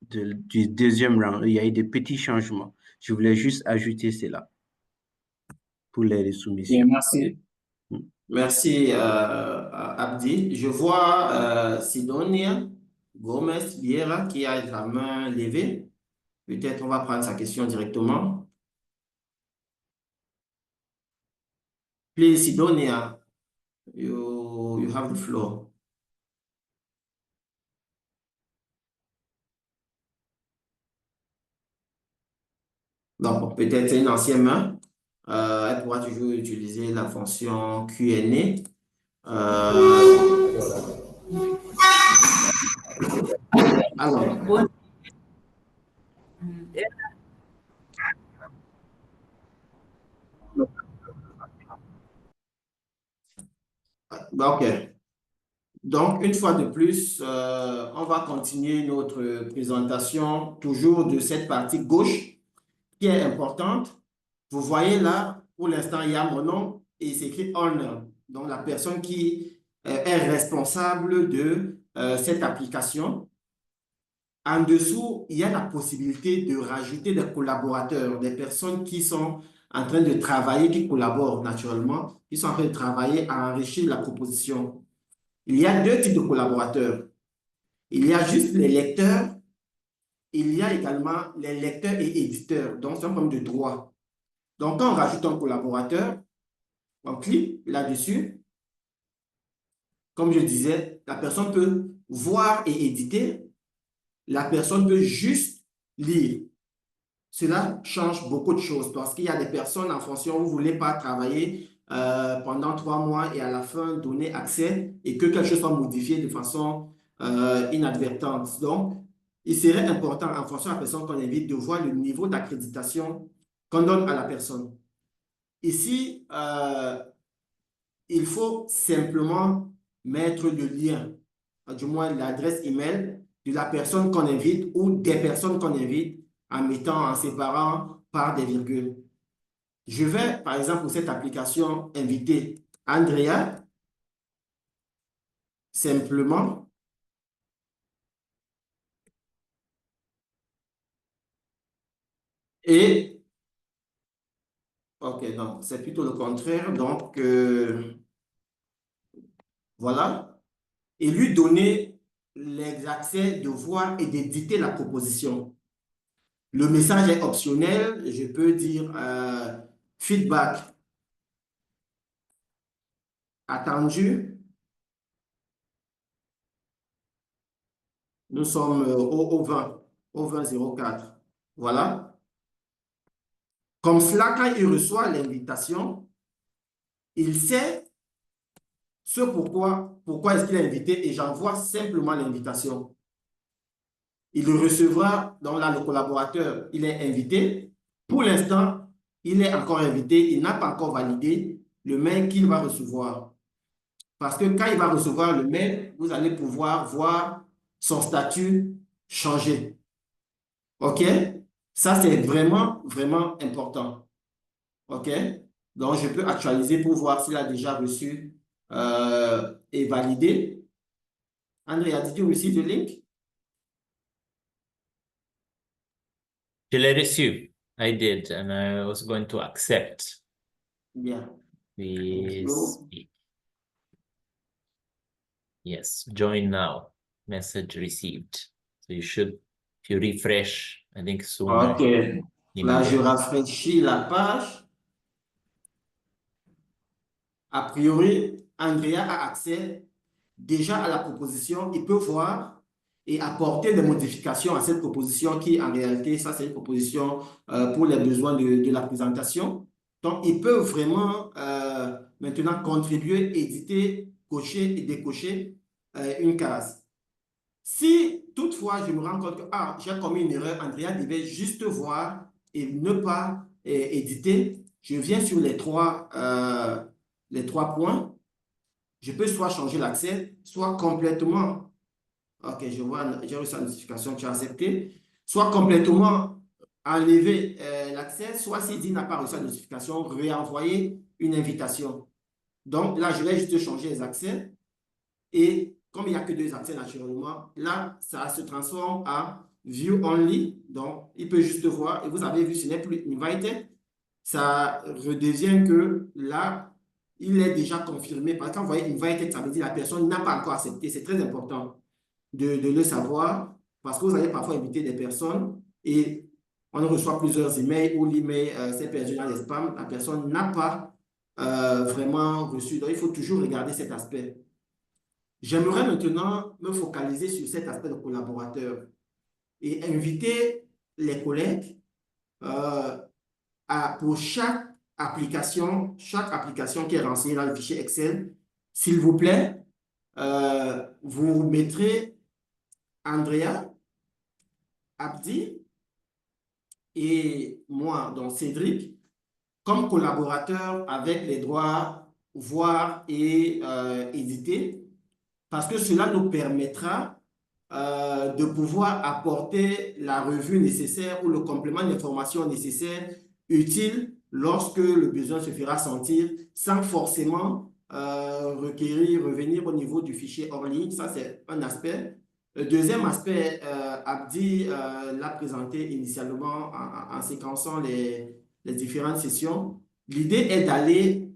du deuxième round. Il y a eu des petits changements. Je voulais juste ajouter cela pour les soumissions. Merci. Merci, Abdi. Je vois Sidonia Gomez Vieira qui a la main levée. Peut-être on va prendre sa question directement. Please, Sidonia, you have the floor. Donc, peut-être c'est une ancienne main. Elle pourra toujours utiliser la fonction Q&A. Alors. OK. Donc, une fois de plus, on va continuer notre présentation toujours de cette partie gauche qui est importante. Vous voyez là, pour l'instant, il y a mon nom et c'est écrit Owner, donc la personne qui est responsable de cette application. En dessous, il y a la possibilité de rajouter des collaborateurs, des personnes qui sont en train de travailler, qui collaborent naturellement, qui sont en train de travailler à enrichir la proposition. Il y a deux types de collaborateurs. Il y a juste les lecteurs. Il y a également les lecteurs et éditeurs. Donc, c'est un problème de droit. Donc, quand on rajoute un collaborateur, on clique là-dessus. Comme je disais, la personne peut voir et éditer. La personne peut juste lire. Cela change beaucoup de choses parce qu'il y a des personnes en fonction où vous ne voulez pas travailler pendant 3 mois et à la fin donner accès et que quelque chose soit modifié de façon inadvertante. Donc, il serait important en fonction de la personne qu'on invite de voir le niveau d'accréditation qu'on donne à la personne. Ici, il faut simplement mettre le lien, du moins l'adresse email de la personne qu'on invite ou des personnes qu'on invite en séparant par des virgules. Je vais, par exemple, pour cette application, inviter Andrea, simplement. Et, OK, donc c'est plutôt le contraire. Donc, voilà. Et lui donner les accès de voir et d'éditer la proposition. Le message est optionnel. Je peux dire feedback attendu. Nous sommes au 2004. Voilà. Comme cela, quand il reçoit l'invitation, il sait pourquoi est-ce qu'il est invité et j'envoie simplement l'invitation. Il recevra, donc là, le collaborateur, il est invité. Pour l'instant, il est encore invité, il n'a pas encore validé le mail qu'il va recevoir. Parce que quand il va recevoir le mail, vous allez pouvoir voir son statut changer. OK? Ça, c'est vraiment, vraiment important. OK? Donc, je peux actualiser pour voir s'il a déjà reçu et validé. Andrea, did you receive the link? Je l'ai reçu. I did, and I was going to accept. Yeah. We you. speak. Yes, join now. Message received. So you should, if you refresh, I think soon. OK. Là, je rafraîchis la page. A priori, Andrea a accès déjà à la proposition. Il peut voir et apporter des modifications à cette proposition qui, en réalité, ça, c'est une proposition pour les besoins de la présentation. Donc, il peut vraiment maintenant contribuer, éditer, cocher et décocher une case. Si toutefois, je me rends compte que j'ai commis une erreur, Andrea devait juste voir et ne pas éditer, je viens sur les trois points. Je peux soit changer l'accès, soit complètement, OK, je vois, j'ai reçu la notification, tu as accepté, soit complètement enlever l'accès, soit s'il dit n'a pas reçu la notification, réenvoyer une invitation. Donc là, je vais juste changer les accès et comme il n'y a que 2 accès naturellement, là, ça se transforme en View Only. Donc, il peut juste voir. Et vous avez vu, ce n'est plus Invited. Ça redevient que là, il est déjà confirmé. Parce que quand vous voyez Invited, ça veut dire que la personne n'a pas encore accepté. C'est très important de le savoir parce que vous allez parfois inviter des personnes et on reçoit plusieurs emails ou l'email s'est perdu dans les spams. La personne n'a pas vraiment reçu. Donc, il faut toujours regarder cet aspect. J'aimerais maintenant me focaliser sur cet aspect de collaborateur et inviter les collègues pour chaque application qui est renseignée dans le fichier Excel, s'il vous plaît, vous mettrez Andrea, Abdi et moi, donc Cédric, comme collaborateurs avec les droits voir et éditer. Parce que cela nous permettra de pouvoir apporter la revue nécessaire ou le complément d'information nécessaire utile lorsque le besoin se fera sentir sans forcément revenir au niveau du fichier hors ligne. Ça, c'est un aspect. Le deuxième aspect, Abdi l'a présenté initialement en séquençant les différentes sessions. L'idée est d'aller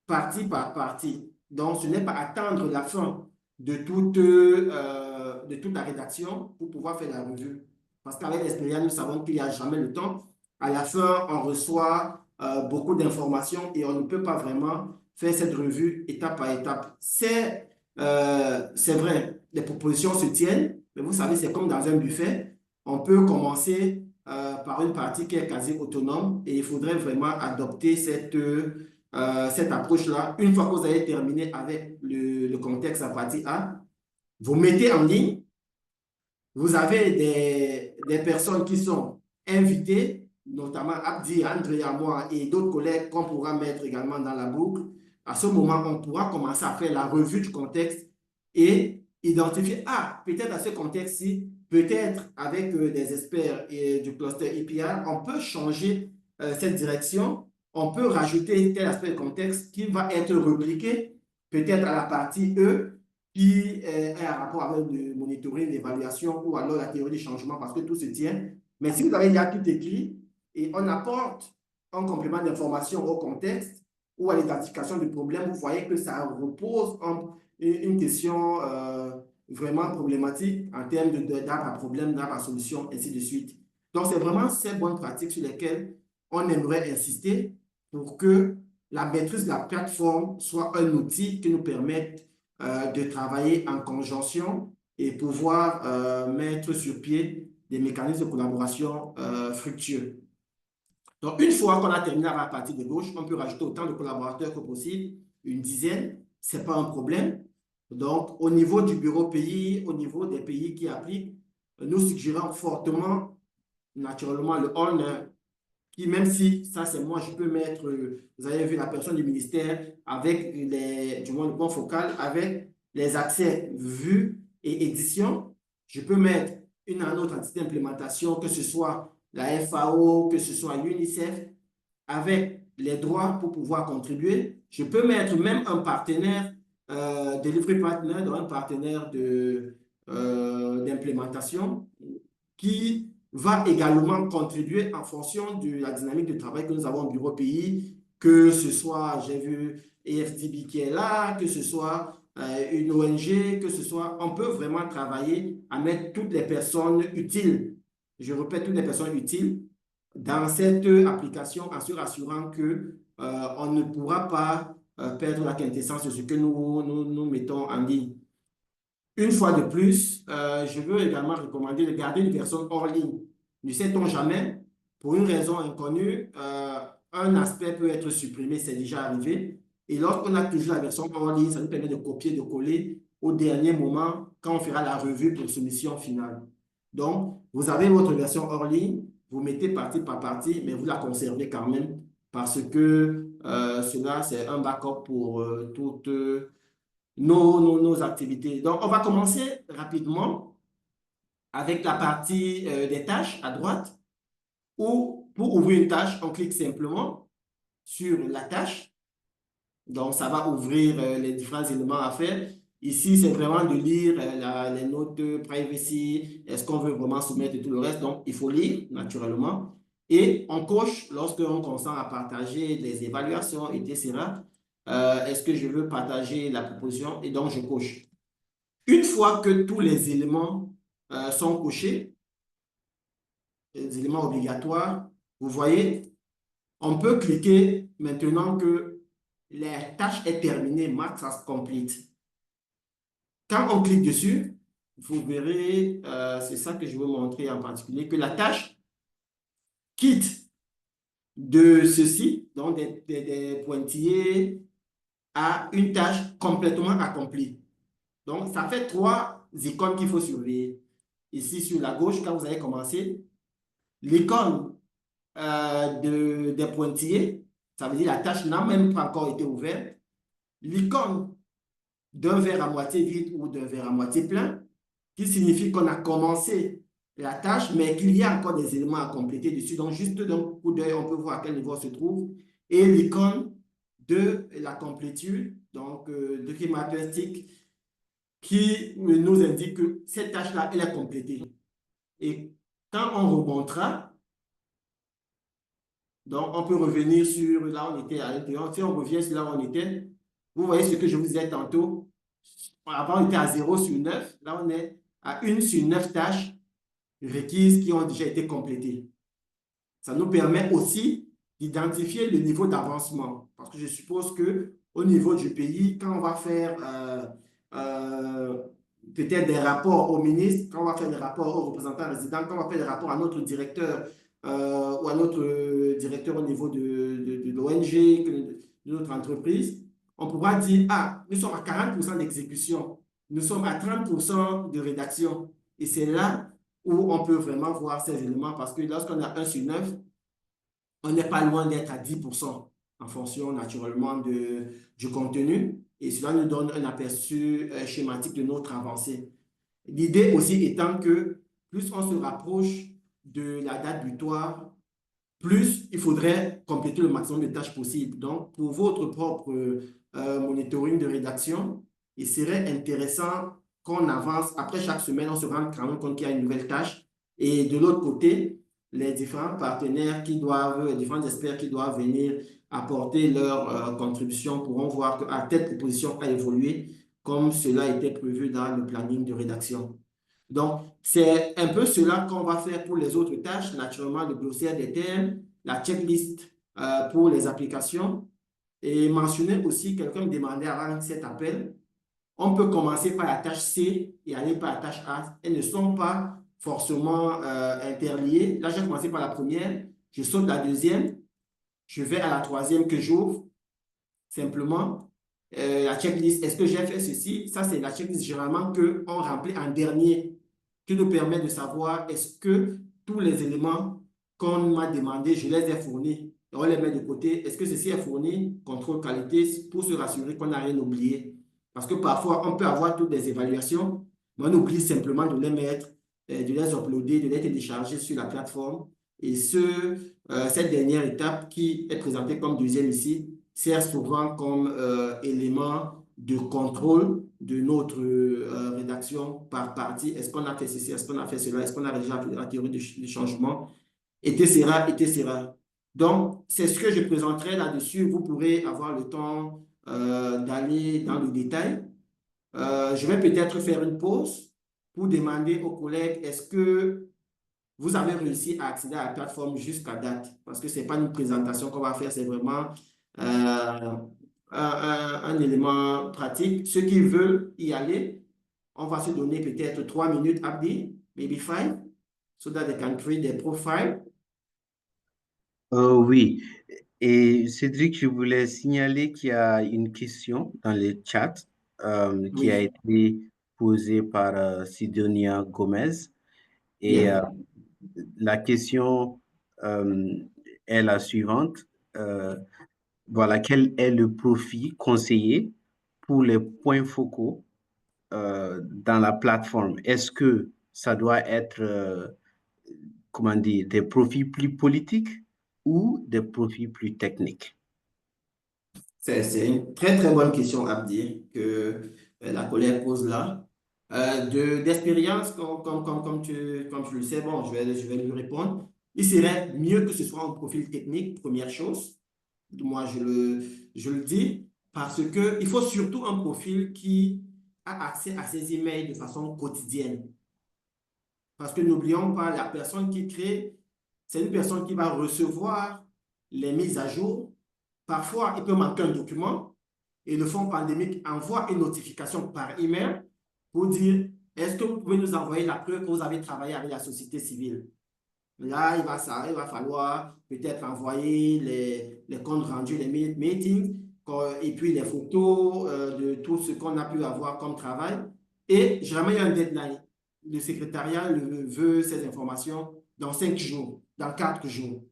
partie par partie. Donc, ce n'est pas attendre la fin de toute la rédaction pour pouvoir faire la revue. Parce qu'avec l'expérience, nous savons qu'il n'y a jamais le temps. À la fin, on reçoit beaucoup d'informations et on ne peut pas vraiment faire cette revue étape par étape. C'est vrai, les propositions se tiennent, mais vous savez, c'est comme dans un buffet. On peut commencer par une partie qui est quasi autonome et il faudrait vraiment adopter cette approche-là. Une fois que vous avez terminé avec le contexte à partie A, vous mettez en ligne, vous avez des personnes qui sont invitées, notamment Abdi, Andrea, moi et d'autres collègues qu'on pourra mettre également dans la boucle. À ce moment, on pourra commencer à faire la revue du contexte et identifier, peut-être à ce contexte-ci, peut-être avec des experts du cluster EPR, on peut changer cette direction. On peut rajouter tel aspect de contexte qui va être repliqué peut-être à la partie E qui est en rapport avec le monitoring, l'évaluation ou alors la théorie du changement parce que tout se tient. Mais si vous avez déjà tout écrit et on apporte un complément d'information au contexte ou à l'identification du problème, vous voyez que ça repose une question vraiment problématique en termes d'arbre à problème, d'arbre à solution, ainsi de suite. Donc, c'est vraiment ces bonnes pratiques sur lesquelles on aimerait insister pour que la maîtrise de la plateforme soit un outil qui nous permette de travailler en conjonction et pouvoir mettre sur pied des mécanismes de collaboration fructueux. Donc, une fois qu'on a terminé la partie de gauche, on peut rajouter autant de collaborateurs que possible, une dizaine, ce n'est pas un problème. Donc, au niveau du bureau pays, au niveau des pays qui appliquent, nous suggérons fortement, naturellement, le on, qui, même si ça c'est moi, je peux mettre, vous avez vu la personne du ministère avec du moins le point focal, avec les accès vue et édition. Je peux mettre une autre entité d'implémentation, que ce soit la FAO, que ce soit l'UNICEF, avec les droits pour pouvoir contribuer. Je peux mettre même un partenaire, delivery partner, donc un partenaire d'implémentation qui va également contribuer en fonction de la dynamique de travail que nous avons au bureau pays, que ce soit, j'ai vu AFDB qui est là, que ce soit une ONG, que ce soit, on peut vraiment travailler à mettre toutes les personnes utiles, je répète, toutes les personnes utiles dans cette application en se rassurant que on ne pourra pas perdre la quintessence de ce que nous mettons en ligne. Une fois de plus, je veux également recommander de garder une version hors ligne. Ne sait-on jamais, pour une raison inconnue, un aspect peut être supprimé, c'est déjà arrivé. Et lorsqu'on a toujours la version hors ligne, ça nous permet de copier, de coller au dernier moment quand on fera la revue pour soumission finale. Donc, vous avez votre version hors ligne, vous mettez partie par partie, mais vous la conservez quand même parce que cela, c'est un backup pour toutes nos activités. Donc, on va commencer rapidement avec la partie des tâches à droite, où pour ouvrir une tâche, on clique simplement sur la tâche. Donc, ça va ouvrir les différents éléments à faire. Ici, c'est vraiment de lire les notes privacy, est-ce qu'on veut vraiment soumettre et tout le reste. Donc, il faut lire naturellement. Et on coche lorsqu'on consent à partager les évaluations, etc. Est-ce que je veux partager la proposition? Et donc, je coche. Une fois que tous les éléments sont cochés, les éléments obligatoires, vous voyez, on peut cliquer maintenant que la tâche est terminée, mark as complete. Quand on clique dessus, vous verrez, c'est ça que je veux montrer en particulier, que la tâche quitte de ceci, donc des pointillés, à une tâche complètement accomplie. Donc, ça fait 3 icônes qu'il faut surveiller. Ici, sur la gauche, quand vous avez commencé, l'icône des pointillés, ça veut dire la tâche n'a même pas encore été ouverte. L'icône d'un verre à moitié vide ou d'un verre à moitié plein, qui signifie qu'on a commencé la tâche, mais qu'il y a encore des éléments à compléter dessus. Donc, juste d'un coup d'œil, on peut voir à quel niveau on se trouve. Et l'icône de la complétude, donc de climatistique, qui nous indique que cette tâche-là, elle est complétée. Et quand on remontera, donc on peut revenir sur là où on était à l'intérieur. Si on revient sur là où on était, vous voyez ce que je vous disais tantôt. Avant, on était à 0 sur 9. Là, on est à 1 sur 9 tâches requises qui ont déjà été complétées. Ça nous permet aussi d'identifier le niveau d'avancement. Parce que je suppose qu'au niveau du pays, quand on va faire peut-être des rapports au ministre, quand on va faire des rapports aux représentants résidents, quand on va faire des rapports à notre directeur ou à notre directeur au niveau de l'ONG, de notre entreprise, on pourra dire, ah, nous sommes à 40% d'exécution, nous sommes à 30% de rédaction. Et c'est là où on peut vraiment voir ces éléments parce que lorsqu'on a 1 sur 9, on n'est pas loin d'être à 10% en fonction naturellement du contenu. Et cela nous donne un aperçu schématique de notre avancée. L'idée aussi étant que plus on se rapproche de la date butoir, plus il faudrait compléter le maximum de tâches possibles. Donc, pour votre propre monitoring de rédaction, il serait intéressant qu'on avance. Après chaque semaine, on se rend quand même compte qu'il y a une nouvelle tâche. Et de l'autre côté, les différents partenaires qui doivent, les différents experts qui doivent venir apporter leur contribution pourront voir que telle proposition a évolué comme cela était prévu dans le planning de rédaction. Donc, c'est un peu cela qu'on va faire pour les autres tâches, naturellement le glossaire des termes, la checklist pour les applications. Et mentionner aussi, quelqu'un me demandait avant cet appel, on peut commencer par la tâche C et aller par la tâche A. Elles ne sont pas forcément interliées. Là, j'ai commencé par la première, je saute la deuxième, je vais à la troisième que j'ouvre, simplement. La checklist, est-ce que j'ai fait ceci? Ça, c'est la checklist généralement qu'on remplit en dernier, qui nous permet de savoir est-ce que tous les éléments qu'on m'a demandé, je les ai fournis. Et on les met de côté. Est-ce que ceci est fourni? Contrôle qualité, pour se rassurer qu'on n'a rien oublié. Parce que parfois, on peut avoir toutes des évaluations, mais on oublie simplement de les mettre, de les uploader, de les télécharger sur la plateforme. Et cette dernière étape qui est présentée comme deuxième ici sert souvent comme élément de contrôle de notre rédaction par partie. Est-ce qu'on a fait ceci, est-ce qu'on a fait cela, est-ce qu'on a déjà la théorie du changement, etc., etc. Donc, c'est ce que je présenterai là-dessus. Vous pourrez avoir le temps d'aller dans le détail. Je vais peut-être faire une pause pour demander aux collègues, est-ce que vous avez réussi à accéder à la plateforme jusqu'à date? Parce que ce n'est pas une présentation qu'on va faire, c'est vraiment un élément pratique. Ceux qui veulent y aller, on va se donner peut-être 3 minutes, Abdi, maybe 5, so that they can create their profile. Oui, et Cédric, je voulais signaler qu'il y a une question dans le chat qui a Oui. été posée par Sidonia Gomez. Et Bien. la question est la suivante. Voilà, quel est le profil conseillé pour les points focaux dans la plateforme? Est-ce que ça doit être, comment dire, des profils plus politiques ou des profils plus techniques? C'est une très, très bonne question, Abdi, que la collègue pose là. D'expérience, comme tu le sais, bon, je vais lui répondre. Il serait mieux que ce soit un profil technique, première chose. Moi, je le dis, parce qu'il faut surtout un profil qui a accès à ses emails de façon quotidienne. Parce que n'oublions pas, la personne qui crée, c'est une personne qui va recevoir les mises à jour. Parfois, il peut manquer un document et le fonds pandémique envoie une notification par email pour dire, est-ce que vous pouvez nous envoyer la preuve que vous avez travaillé avec la société civile? Là, il va falloir peut-être envoyer les comptes rendus, les meetings, et puis les photos de tout ce qu'on a pu avoir comme travail. Et jamais il y a un deadline. Le secrétariat veut ces informations dans 5 jours, dans 4 jours.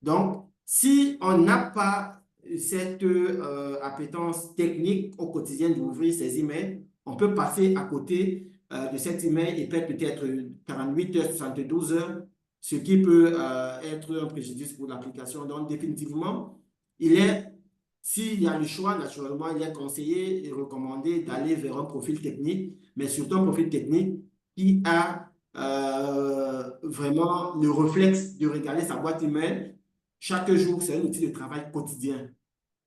Donc, si on n'a pas cette appétence technique au quotidien d'ouvrir ces emails, on peut passer à côté de cet email et peut-être 48 heures, 72 heures, ce qui peut être un préjudice pour l'application. Donc, définitivement, s'il y a le choix, naturellement, il est conseillé et recommandé d'aller vers un profil technique, mais surtout un profil technique qui a vraiment le réflexe de regarder sa boîte email chaque jour. C'est un outil de travail quotidien.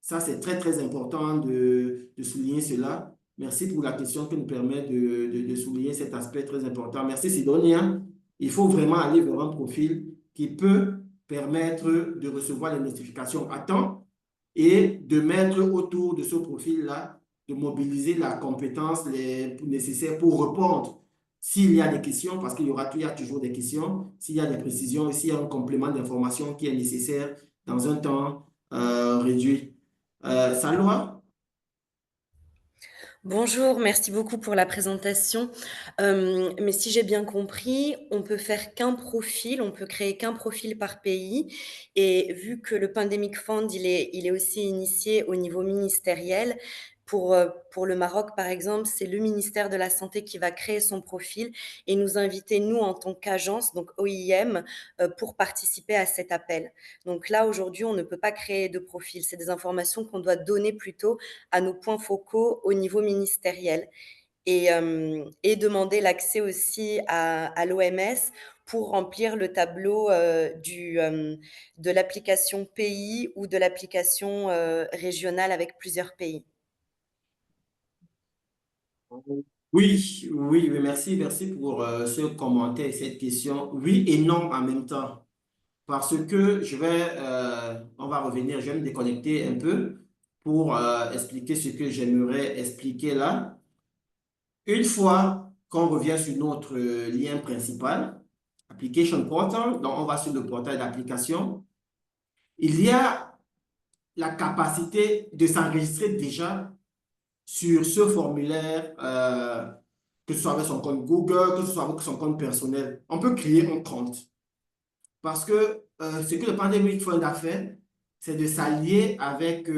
Ça, c'est très, très important de souligner cela. Merci pour la question qui nous permet de souligner cet aspect très important. Merci, Sidonia. Il faut vraiment aller vers un profil qui peut permettre de recevoir les notifications à temps et de mettre autour de ce profil-là, de mobiliser la compétence nécessaire pour répondre s'il y a des questions, parce qu'il y a toujours des questions, s'il y a des précisions, s'il y a un complément d'information qui est nécessaire dans un temps réduit. Salwa? Bonjour, merci beaucoup pour la présentation. Mais si j'ai bien compris, on peut faire qu'un profil, on peut créer qu'un profil par pays. Et vu que le Pandemic Fund, il est aussi initié au niveau ministériel, pour le Maroc, par exemple, c'est le ministère de la Santé qui va créer son profil et nous inviter, nous, en tant qu'agence, donc OIM, pour participer à cet appel. Donc là, aujourd'hui, on ne peut pas créer de profil. C'est des informations qu'on doit donner plutôt à nos points focaux au niveau ministériel. Et demander l'accès aussi à l'OMS pour remplir le tableau de l'application pays ou de l'application régionale avec plusieurs pays. Oui, merci pour ce commentaire et cette question. Oui et non en même temps. Parce que on va revenir, je vais me déconnecter un peu pour expliquer ce que j'aimerais expliquer là. Une fois qu'on revient sur notre lien principal, Application Portal, donc on va sur le portail d'application, il y a la capacité de s'enregistrer déjà sur ce formulaire, que ce soit avec son compte Google, que ce soit avec son compte personnel. On peut créer un compte. Parce que ce que le Pandemic Fund a fait, c'est de s'allier avec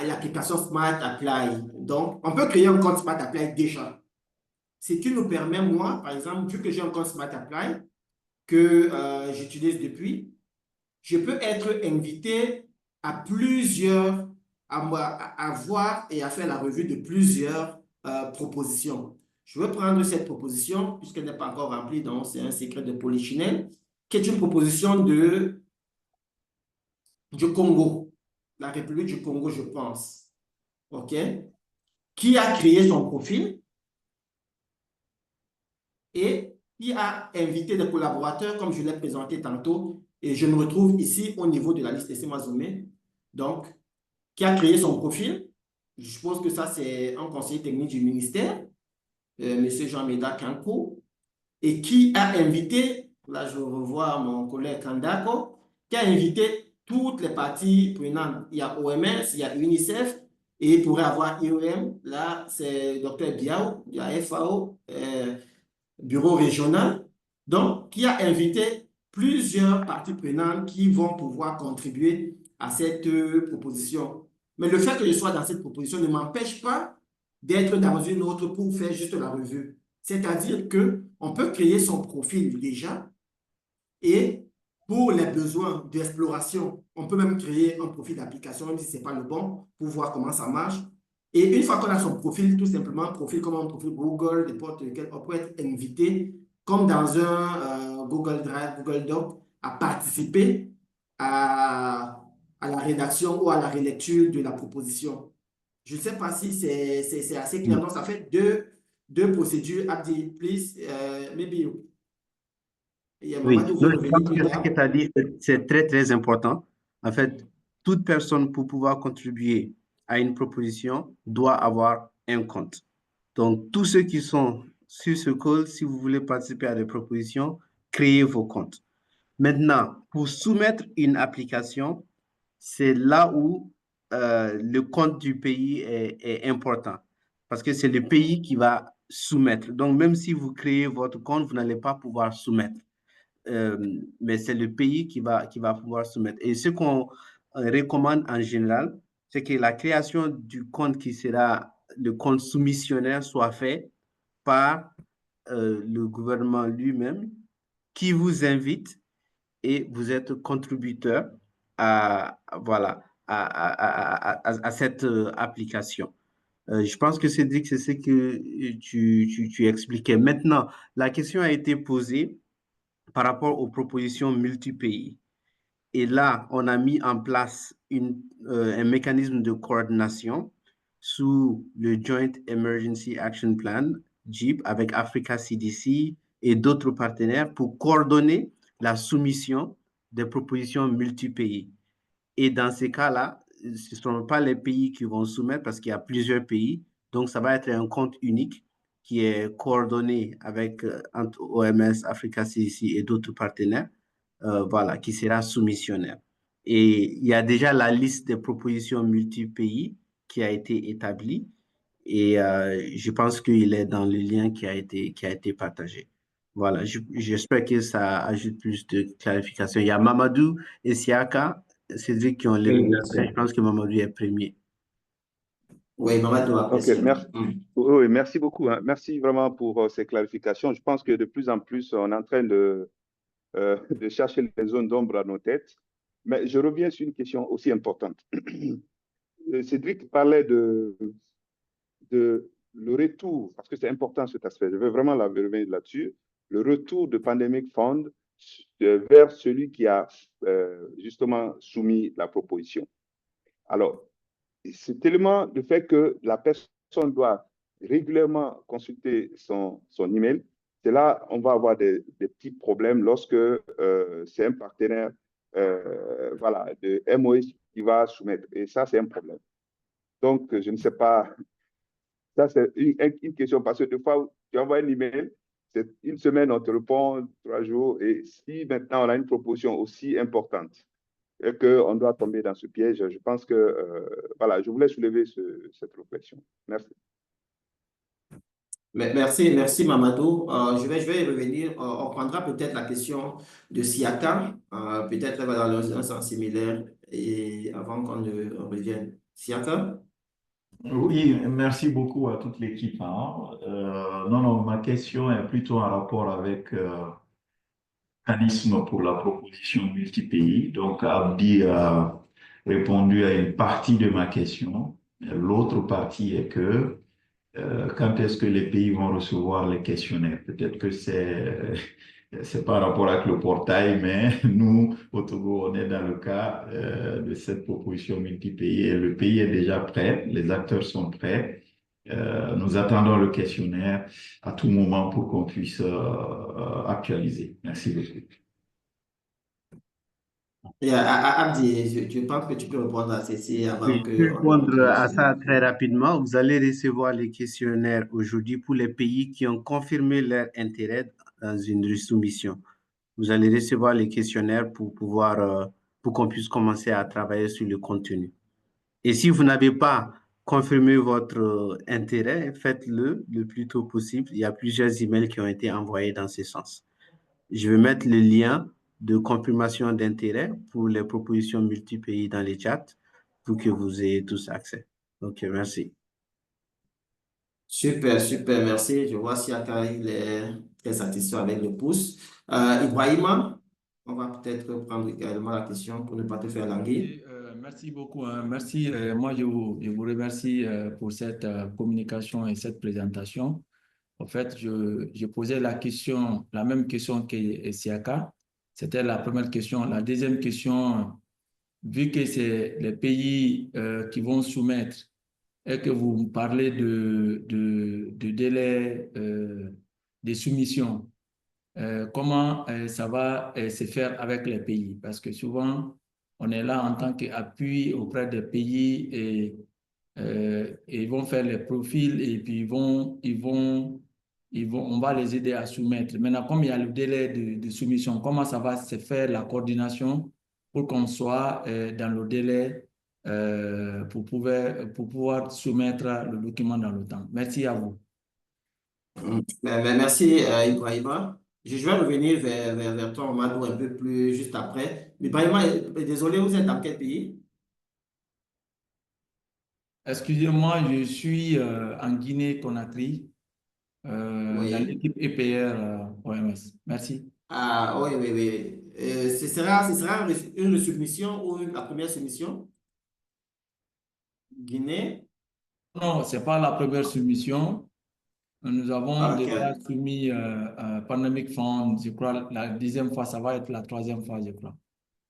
l'application Smart Apply. Donc, on peut créer un compte Smart Apply déjà. Ce qui nous permet, moi, par exemple, vu que j'ai un compte Smart Apply, que j'utilise depuis, je peux être invité à plusieurs, à voir et à faire la revue de plusieurs propositions. Je vais prendre cette proposition, puisqu'elle n'est pas encore remplie, donc c'est un secret de Polichinelle, qui est une proposition du Congo, la République du Congo, je pense, OK, qui a créé son profil et qui a invité des collaborateurs, comme je l'ai présenté tantôt, et je me retrouve ici au niveau de la liste, laissez-moi zoomer, donc, qui a créé son profil. Je suppose que ça, c'est un conseiller technique du ministère, M. Jean-Médard Kanko, et qui a invité, là je revois mon collègue Kandako, qui a invité toutes les parties prenantes. Il y a OMS, il y a UNICEF, et il pourrait avoir IOM, là c'est Dr Biao, il y a FAO, bureau régional, donc qui a invité plusieurs parties prenantes qui vont pouvoir contribuer à cette proposition. Mais le fait que je sois dans cette proposition ne m'empêche pas d'être dans une autre pour faire juste la revue. C'est-à-dire qu'on peut créer son profil déjà et pour les besoins d'exploration, on peut même créer un profil d'application, même si ce n'est pas le bon, pour voir comment ça marche. Et une fois qu'on a son profil, tout simplement, un profil comme un profil Google, n'importe lequel, on peut être invité, comme dans un Google Drive, Google Doc, à participer à la rédaction ou à la relecture de la proposition. Je ne sais pas si c'est assez clair. Donc, ça fait deux procédures. Abdi, please, maybe you. Oui, donc, je pense que ce que tu as dit, c'est très, très important. En fait, toute personne pour pouvoir contribuer à une proposition doit avoir un compte. Donc, tous ceux qui sont sur ce call, si vous voulez participer à des propositions, créez vos comptes. Maintenant, pour soumettre une application, c'est là où le compte du pays est important parce que c'est le pays qui va soumettre. Donc, même si vous créez votre compte, vous n'allez pas pouvoir soumettre. Mais c'est le pays qui va pouvoir soumettre. Et ce qu'on recommande en général, c'est que la création du compte qui sera le compte soumissionnaire soit fait par le gouvernement lui-même qui vous invite et vous êtes contributeur voilà, à cette application. Je pense que Cédric, c'est ce que tu expliquais. Maintenant, la question a été posée par rapport aux propositions multi-pays. Et là, on a mis en place un mécanisme de coordination sous le Joint Emergency Action Plan, JEP, avec Africa CDC et d'autres partenaires pour coordonner la soumission des propositions multi-pays. Et dans ces cas-là, ce ne sont pas les pays qui vont soumettre parce qu'il y a plusieurs pays. Donc, ça va être un compte unique qui est coordonné avec entre OMS, Africa CDC et d'autres partenaires, voilà, qui sera soumissionnaire. Et il y a déjà la liste des propositions multi-pays qui a été établie et je pense qu'il est dans le lien qui a été partagé. Voilà, j'espère que ça ajoute plus de clarification. Il y a Mamadou et Siaka, Cédric qui ont levé la main. Je pense que Mamadou est premier. Oui, Mamadou a OK, merci. Oui, merci beaucoup. Hein. Merci vraiment pour ces clarifications. Je pense que de plus en plus, on est en train de chercher les zones d'ombre à nos têtes. Mais je reviens sur une question aussi importante. Cédric parlait de le retour, parce que c'est important cet aspect, je veux vraiment revenir là-dessus, le retour de Pandemic Fund vers celui qui a justement soumis la proposition. Alors, c'est tellement le fait que la personne doit régulièrement consulter son email, c'est là on va avoir des petits problèmes lorsque c'est un partenaire voilà, de MOS qui va soumettre. Et ça, c'est un problème. Donc, je ne sais pas. Ça, c'est une question parce que des fois, tu envoies un email, c'est une semaine, on te répond 3 jours. Et si maintenant on a une proposition aussi importante et qu'on doit tomber dans ce piège, je pense que, voilà, je voulais soulever cette réflexion. Merci. Merci Mamadou. Je vais y revenir. On prendra peut-être la question de Siaka. Peut-être elle va dans un sens similaire et avant qu'on ne revienne. Siaka? Oui, merci beaucoup à toute l'équipe. Hein. Non, ma question est plutôt en rapport avec mécanisme pour la proposition multi-pays. Donc, Abdi a répondu à une partie de ma question. L'autre partie est que quand est-ce que les pays vont recevoir les questionnaires? Peut-être que c'est par rapport avec le portail, mais nous, au Togo, on est dans le cas de cette proposition multi-pays et le pays est déjà prêt, les acteurs sont prêts. Nous attendons le questionnaire à tout moment pour qu'on puisse actualiser. Merci beaucoup. Abdi, je pense que tu peux répondre à ceci avant Oui, que... je peux répondre à ça très rapidement. Vous allez recevoir les questionnaires aujourd'hui pour les pays qui ont confirmé leur intérêt dans une soumission. Vous allez recevoir les questionnaires pour pour qu'on puisse commencer à travailler sur le contenu. Et si vous n'avez pas confirmé votre intérêt, faites-le le plus tôt possible. Il y a plusieurs emails qui ont été envoyés dans ce sens. Je vais mettre le lien de confirmation d'intérêt pour les propositions multi-pays dans les chats pour que vous ayez tous accès. OK, merci. Super, super, merci. Je vois si il est très satisfait avec le pouce. Ibrahima, on va peut-être prendre également la question pour ne pas te faire languir. Merci beaucoup. Merci. Moi, je vous remercie pour cette communication et cette présentation. En fait, je posais la même question que Siaka. C'était la première question. La deuxième question, vu que c'est les pays qui vont soumettre et que vous parlez de délai de soumission, comment ça va se faire avec les pays? Parce que souvent, on est là en tant qu'appui auprès des pays et ils vont faire les profils et puis on va les aider à soumettre. Maintenant, comme il y a le délai de soumission, comment ça va se faire la coordination pour qu'on soit dans le délai pour pouvoir soumettre le document dans le temps? Merci à vous. Merci, Ibrahima. Je vais revenir vers toi, Amadou, un peu plus juste après. Ibrahima, désolé, vous êtes dans quel pays? Excusez-moi, je suis en Guinée-Conakry, dans l'équipe EPR OMS. Merci. Ah, oui, oui, oui. Ce sera une soumission ou la première soumission? Guinée? Non, ce n'est pas la première soumission. Nous avons déjà soumis Pandemic Fund, je crois, la deuxième fois, ça va être la troisième fois, je crois.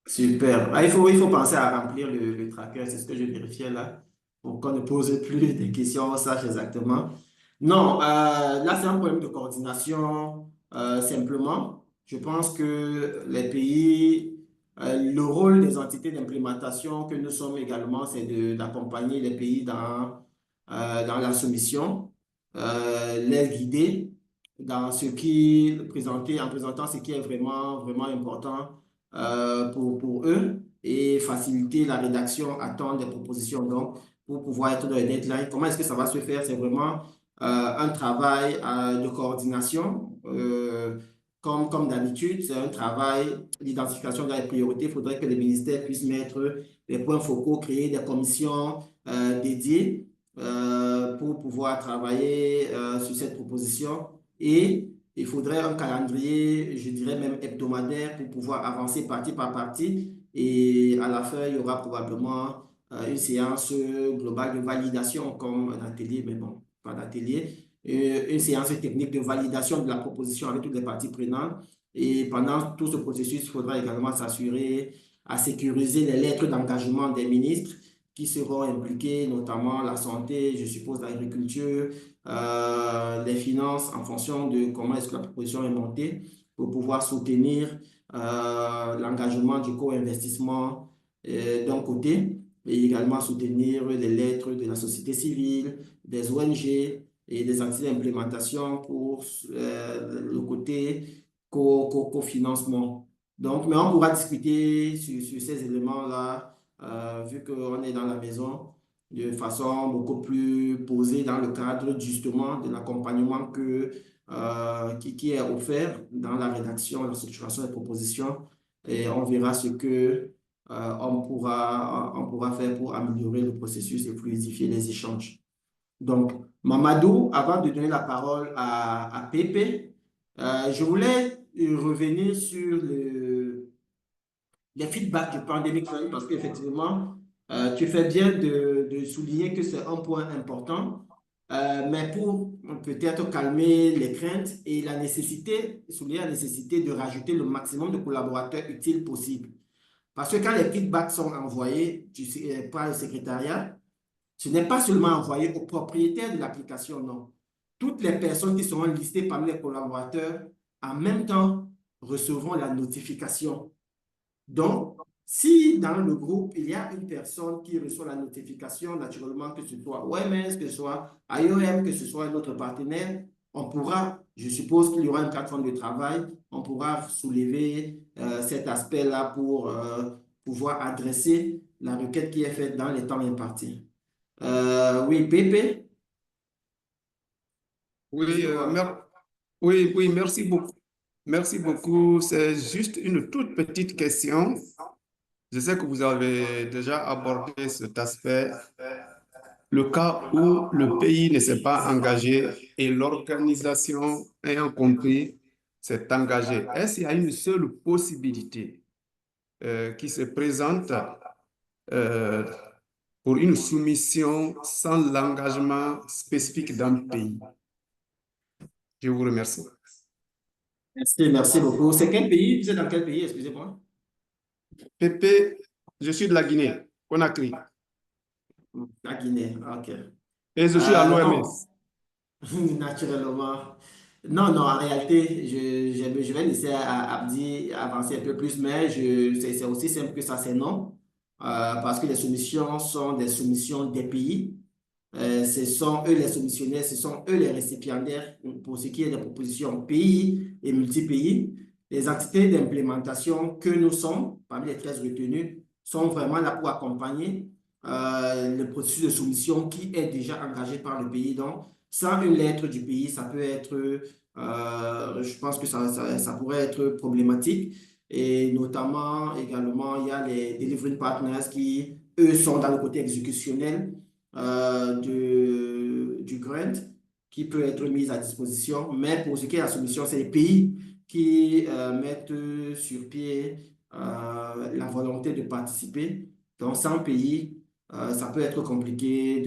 Super. Ah, il faut penser à remplir le tracker, c'est ce que je vérifiais là, pour qu'on ne pose plus de questions, on sache exactement. Non, là, c'est un problème de coordination, simplement. Je pense que les pays, le rôle des entités d'implémentation que nous sommes également, c'est d'accompagner les pays dans la soumission, les guider dans en présentant ce qui est vraiment, vraiment important pour eux et faciliter la rédaction à temps des propositions. Donc, pour pouvoir être dans les deadlines, comment est-ce que ça va se faire? C'est vraiment un travail de coordination. Comme d'habitude, c'est un travail d'identification des priorités. Il faudrait que les ministères puissent mettre des points focaux, créer des commissions dédiées pour pouvoir travailler sur cette proposition. Et il faudrait un calendrier, je dirais même hebdomadaire, pour pouvoir avancer partie par partie. Et à la fin, il y aura probablement une séance globale de validation comme un atelier, mais bon, pas d'atelier. Une séance technique de validation de la proposition avec toutes les parties prenantes. Et pendant tout ce processus, il faudra également s'assurer à sécuriser les lettres d'engagement des ministres qui seront impliqués, notamment la santé, je suppose l'agriculture, les finances, en fonction de comment est-ce que la proposition est montée, pour pouvoir soutenir l'engagement du co-investissement d'un côté, et également soutenir les lettres de la société civile, des ONG et des entités d'implémentation pour le côté cofinancement. Donc, mais on pourra discuter sur ces éléments-là, vu qu'on est dans la maison, de façon beaucoup plus posée dans le cadre justement de l'accompagnement qui est offert dans la rédaction, la structuration des propositions. Et on verra ce que on pourra faire pour améliorer le processus et fluidifier les échanges. Donc, Mamadou, avant de donner la parole à Pépé, je voulais revenir sur les feedbacks du Pandemic Fund parce qu'effectivement, tu fais bien de souligner que c'est un point important, mais pour peut-être calmer les craintes et la nécessité, souligner la nécessité de rajouter le maximum de collaborateurs utiles possible. Parce que quand les feedbacks sont envoyés par le secrétariat, ce n'est pas seulement envoyé aux propriétaires de l'application, non. Toutes les personnes qui seront listées parmi les collaborateurs, en même temps, recevront la notification. Donc, si dans le groupe, il y a une personne qui reçoit la notification, naturellement, que ce soit OMS, que ce soit IOM, que ce soit un autre partenaire, on pourra, je suppose qu'il y aura une plateforme de travail, on pourra soulever cet aspect-là pour pouvoir adresser la requête qui est faite dans les temps impartis. Oui, Pépé? Oui, oui, merci beaucoup. Merci beaucoup. C'est juste une toute petite question. Je sais que vous avez déjà abordé cet aspect. Le cas où le pays ne s'est pas engagé et l'organisation ayant compris s'est engagée, est-ce qu'il y a une seule possibilité qui se présente pour une soumission sans l'engagement spécifique d'un pays? Je vous remercie. Merci beaucoup. C'est quel pays? Vous êtes dans quel pays? Excusez-moi. Pépé, je suis de la Guinée, Conakry. La Guinée, ok. Et je suis à l'OMS. Naturellement. Non, en réalité, je vais laisser Abdi avancer un peu plus, mais c'est aussi simple que ça, c'est non. Parce que les soumissions sont des soumissions des pays. Ce sont eux les soumissionnaires, ce sont eux les récipiendaires pour ce qui est des propositions pays et multi-pays. Les entités d'implémentation que nous sommes, parmi les 13 retenus, sont vraiment là pour accompagner le processus de soumission qui est déjà engagé par le pays. Donc, sans une lettre du pays, ça peut être, je pense que ça pourrait être problématique. Et notamment, également, il y a les delivery partners qui, eux, sont dans le côté exécutionnel du grant qui peut être mis à disposition. Mais pour ce qui est de la soumission, c'est les pays qui mettent sur pied la volonté de participer. Donc, sans pays, ça peut être compliqué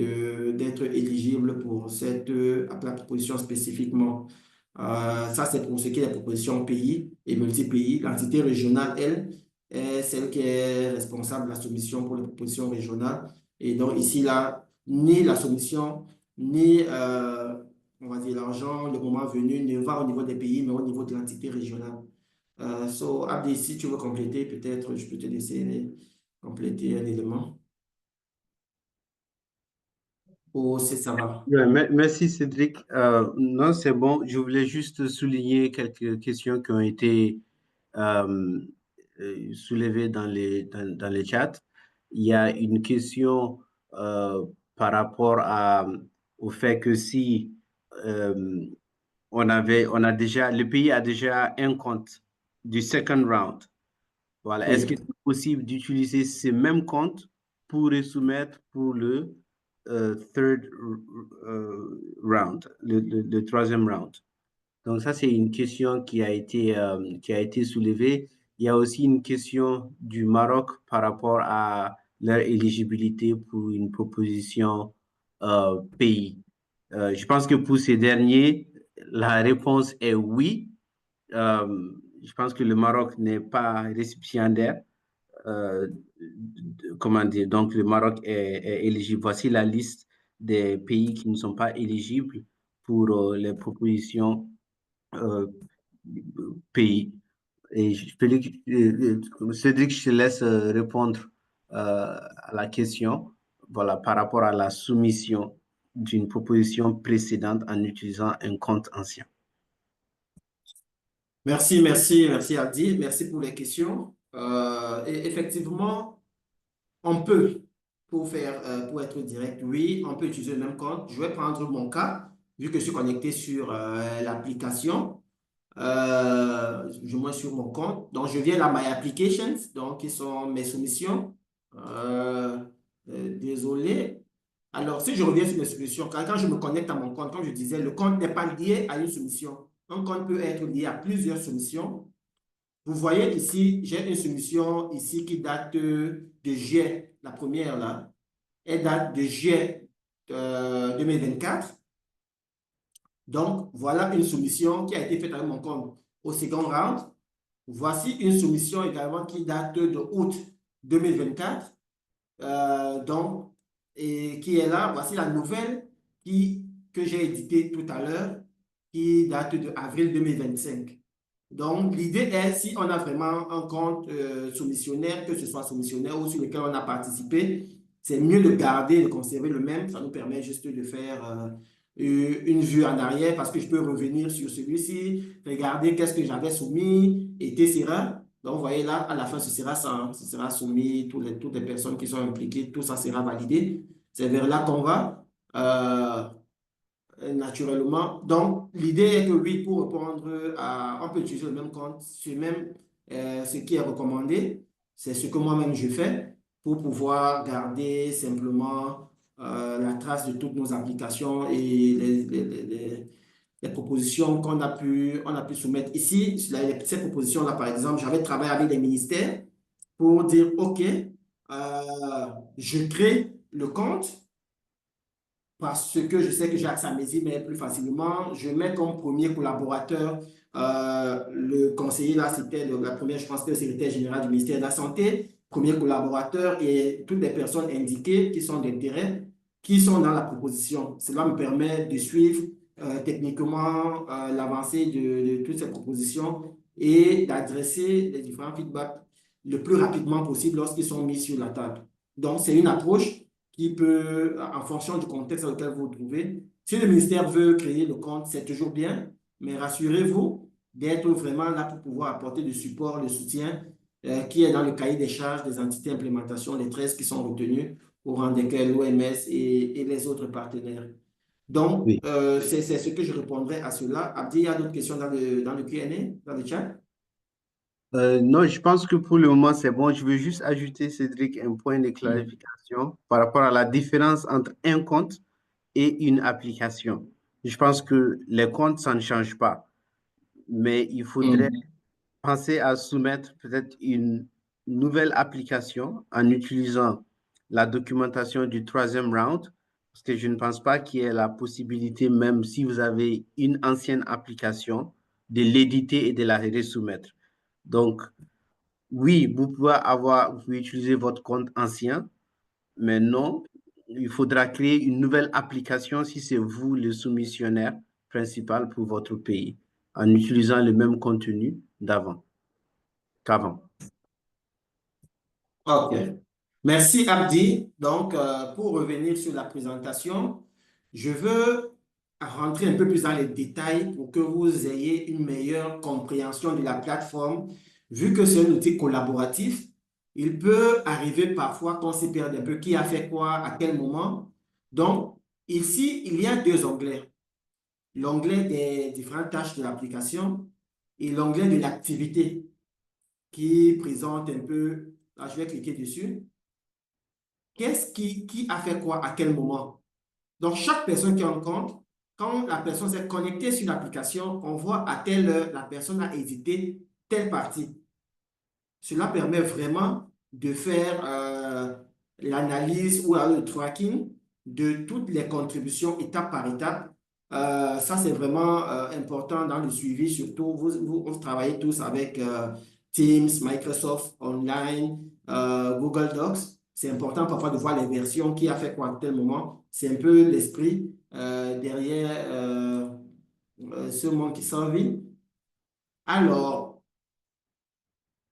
d'être éligible pour cette proposition spécifiquement. Ça, c'est pour ce qui est des propositions pays et multi-pays. L'entité régionale, elle, est celle qui est responsable de la soumission pour les propositions régionales. Et donc, ici, là, ni la soumission, ni, on va dire, l'argent, le moment venu, ne va au niveau des pays, mais au niveau de l'entité régionale. Abdi, si tu veux compléter, peut-être, je peux te laisser compléter un élément. Oh, ça va. Merci Cédric. Non, c'est bon. Je voulais juste souligner quelques questions qui ont été soulevées dans les chats. Il y a une question par rapport au fait que si le pays a déjà un compte du second round, voilà. Est-ce que c'est possible d'utiliser ce même compte pour les soumettre pour le third round, le troisième round? Donc ça, c'est une question qui a été soulevée. Il y a aussi une question du Maroc par rapport à leur éligibilité pour une proposition pays. Je pense que pour ces derniers, la réponse est oui. Je pense que le Maroc n'est pas récipiendaire. Comment dire, donc le Maroc est éligible. Voici la liste des pays qui ne sont pas éligibles pour les propositions pays. Et Cédric, je te laisse répondre à la question, voilà, par rapport à la soumission d'une proposition précédente en utilisant un compte ancien. Merci Abdi, merci pour les questions. Et effectivement, on peut, pour être direct, oui, on peut utiliser le même compte. Je vais prendre mon cas, vu que je suis connecté sur l'application, du moins sur mon compte. Donc, je viens à My Applications, donc qui sont mes soumissions. Désolé. Alors, si je reviens sur mes soumissions, quand je me connecte à mon compte, comme je disais, le compte n'est pas lié à une soumission. un compte peut être lié à plusieurs soumissions. Vous voyez ici, j'ai une soumission ici qui date de juillet, la première là. Elle date de juillet 2024. Donc, voilà une soumission qui a été faite avec mon compte au second round. Voici une soumission également qui date de août 2024. Donc, et qui est là. Voici la nouvelle que j'ai éditée tout à l'heure, qui date de avril 2025. Donc, l'idée est, si on a vraiment un compte soumissionnaire, que ce soit soumissionnaire ou sur lequel on a participé, c'est mieux de garder, de conserver le même. Ça nous permet juste de faire une vue en arrière parce que je peux revenir sur celui-ci, regarder qu'est-ce que j'avais soumis, etc. Donc, vous voyez là, à la fin, ce sera ça, hein. Ce sera soumis, toutes les personnes qui sont impliquées, tout ça sera validé. C'est vers là qu'on va. Naturellement. Donc, l'idée est que oui, pour répondre on peut utiliser le même compte, ce qui est recommandé. C'est ce que moi-même je fais pour pouvoir garder simplement la trace de toutes nos applications et les propositions qu'on a pu soumettre. Ici, ces propositions-là, par exemple, j'avais travaillé avec les ministères pour dire, OK, je crée le compte parce que je sais que j'ai accès à mes emails plus facilement. Je mets comme premier collaborateur le conseiller, là, c'était la première, je pense que le secrétaire général du ministère de la Santé, premier collaborateur et toutes les personnes indiquées qui sont d'intérêt, qui sont dans la proposition. Cela me permet de suivre techniquement l'avancée de toutes ces propositions et d'adresser les différents feedbacks le plus rapidement possible lorsqu'ils sont mis sur la table. Donc, c'est une approche qui peut, en fonction du contexte dans lequel vous vous trouvez, si le ministère veut créer le compte, c'est toujours bien, mais rassurez-vous d'être vraiment là pour pouvoir apporter le support, le soutien qui est dans le cahier des charges des entités d'implémentation, les 13 qui sont retenues, au rang desquels l'OMS et les autres partenaires. Donc, oui. C'est ce que je répondrai à cela. Abdi, il y a d'autres questions dans le Q&A, dans le chat? Non, je pense que pour le moment, c'est bon. Je veux juste ajouter, Cédric, un point de clarification par rapport à la différence entre un compte et une application. Je pense que les comptes, ça ne change pas. Mais il faudrait penser à soumettre peut-être une nouvelle application en utilisant la documentation du 3e round, parce que je ne pense pas qu'il y ait la possibilité, même si vous avez une ancienne application, de l'éditer et de la resoumettre. Donc, oui, vous pouvez utiliser votre compte ancien, mais non, il faudra créer une nouvelle application si c'est vous le soumissionnaire principal pour votre pays, en utilisant le même contenu qu'avant. OK. Merci, Abdi. Donc, pour revenir sur la présentation, je veux rentrer un peu plus dans les détails pour que vous ayez une meilleure compréhension de la plateforme. Vu que c'est un outil collaboratif, il peut arriver parfois qu'on se perde un peu qui a fait quoi, à quel moment. Donc, ici, il y a 2 onglets. L'onglet des différentes tâches de l'application et l'onglet de l'activité qui présente un peu, là je vais cliquer dessus. Qu'est-ce qui a fait quoi, à quel moment? Donc, chaque personne qui en compte, quand la personne s'est connectée sur l'application, on voit à telle heure la personne a édité telle partie. Cela permet vraiment de faire l'analyse ou le tracking de toutes les contributions étape par étape. Ça, c'est vraiment important dans le suivi, surtout vous travaillez tous avec Teams, Microsoft Online, Google Docs. C'est important parfois de voir les versions, qui a fait quoi à tel moment. C'est un peu l'esprit derrière ce monde qui s'en vit. Alors,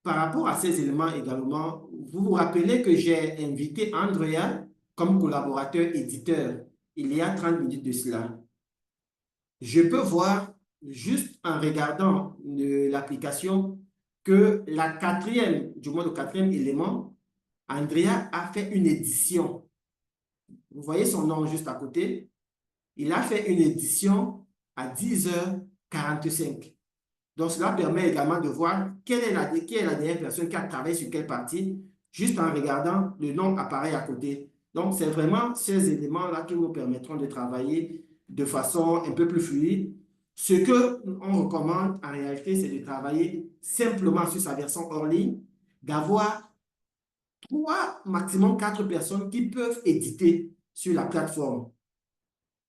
par rapport à ces éléments également, vous vous rappelez que j'ai invité Andrea comme collaborateur éditeur il y a 30 minutes de cela. Je peux voir, juste en regardant l'application, que le 4e élément, Andrea a fait une édition. Vous voyez son nom juste à côté. Il a fait une édition à 10h45. Donc, cela permet également de voir qui est la dernière personne qui a travaillé sur quelle partie, juste en regardant le nom apparaît à côté. Donc, c'est vraiment ces éléments-là qui vous permettront de travailler de façon un peu plus fluide. Ce qu'on recommande en réalité, c'est de travailler simplement sur sa version hors ligne, d'avoir 3, maximum 4 personnes qui peuvent éditer sur la plateforme.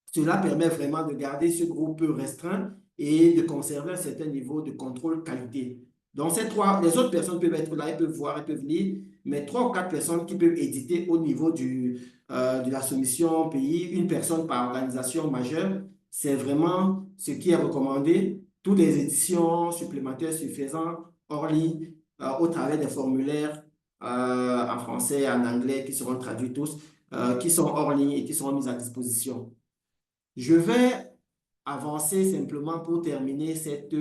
Cela permet vraiment de garder ce groupe restreint et de conserver un certain niveau de contrôle qualité. Donc, les autres personnes peuvent être là, elles peuvent voir, elles peuvent lire, mais 3 ou 4 personnes qui peuvent éditer au niveau de la soumission pays, une personne par organisation majeure, c'est vraiment ce qui est recommandé. Toutes les éditions supplémentaires se faisant hors ligne au travers des formulaires en français, en anglais, qui seront traduits tous, qui sont hors ligne et qui seront mis à disposition. Je vais avancer simplement pour terminer cette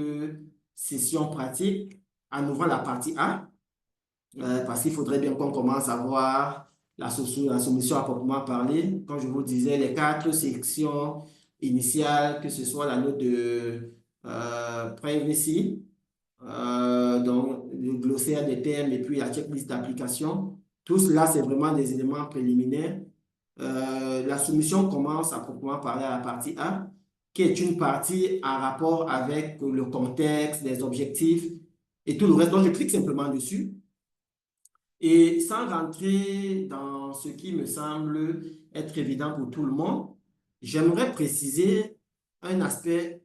session pratique en ouvrant la partie A, parce qu'il faudrait bien qu'on commence à voir la soumission à proprement parler. Comme je vous disais, les 4 sections initiales, que ce soit la note de privacy, donc le glossaire des termes et puis la checklist d'application, tout cela, c'est vraiment des éléments préliminaires. La soumission commence à proprement parler à la partie A, qui est une partie en rapport avec le contexte, les objectifs et tout le reste. Donc, je clique simplement dessus. Et sans rentrer dans ce qui me semble être évident pour tout le monde, j'aimerais préciser un aspect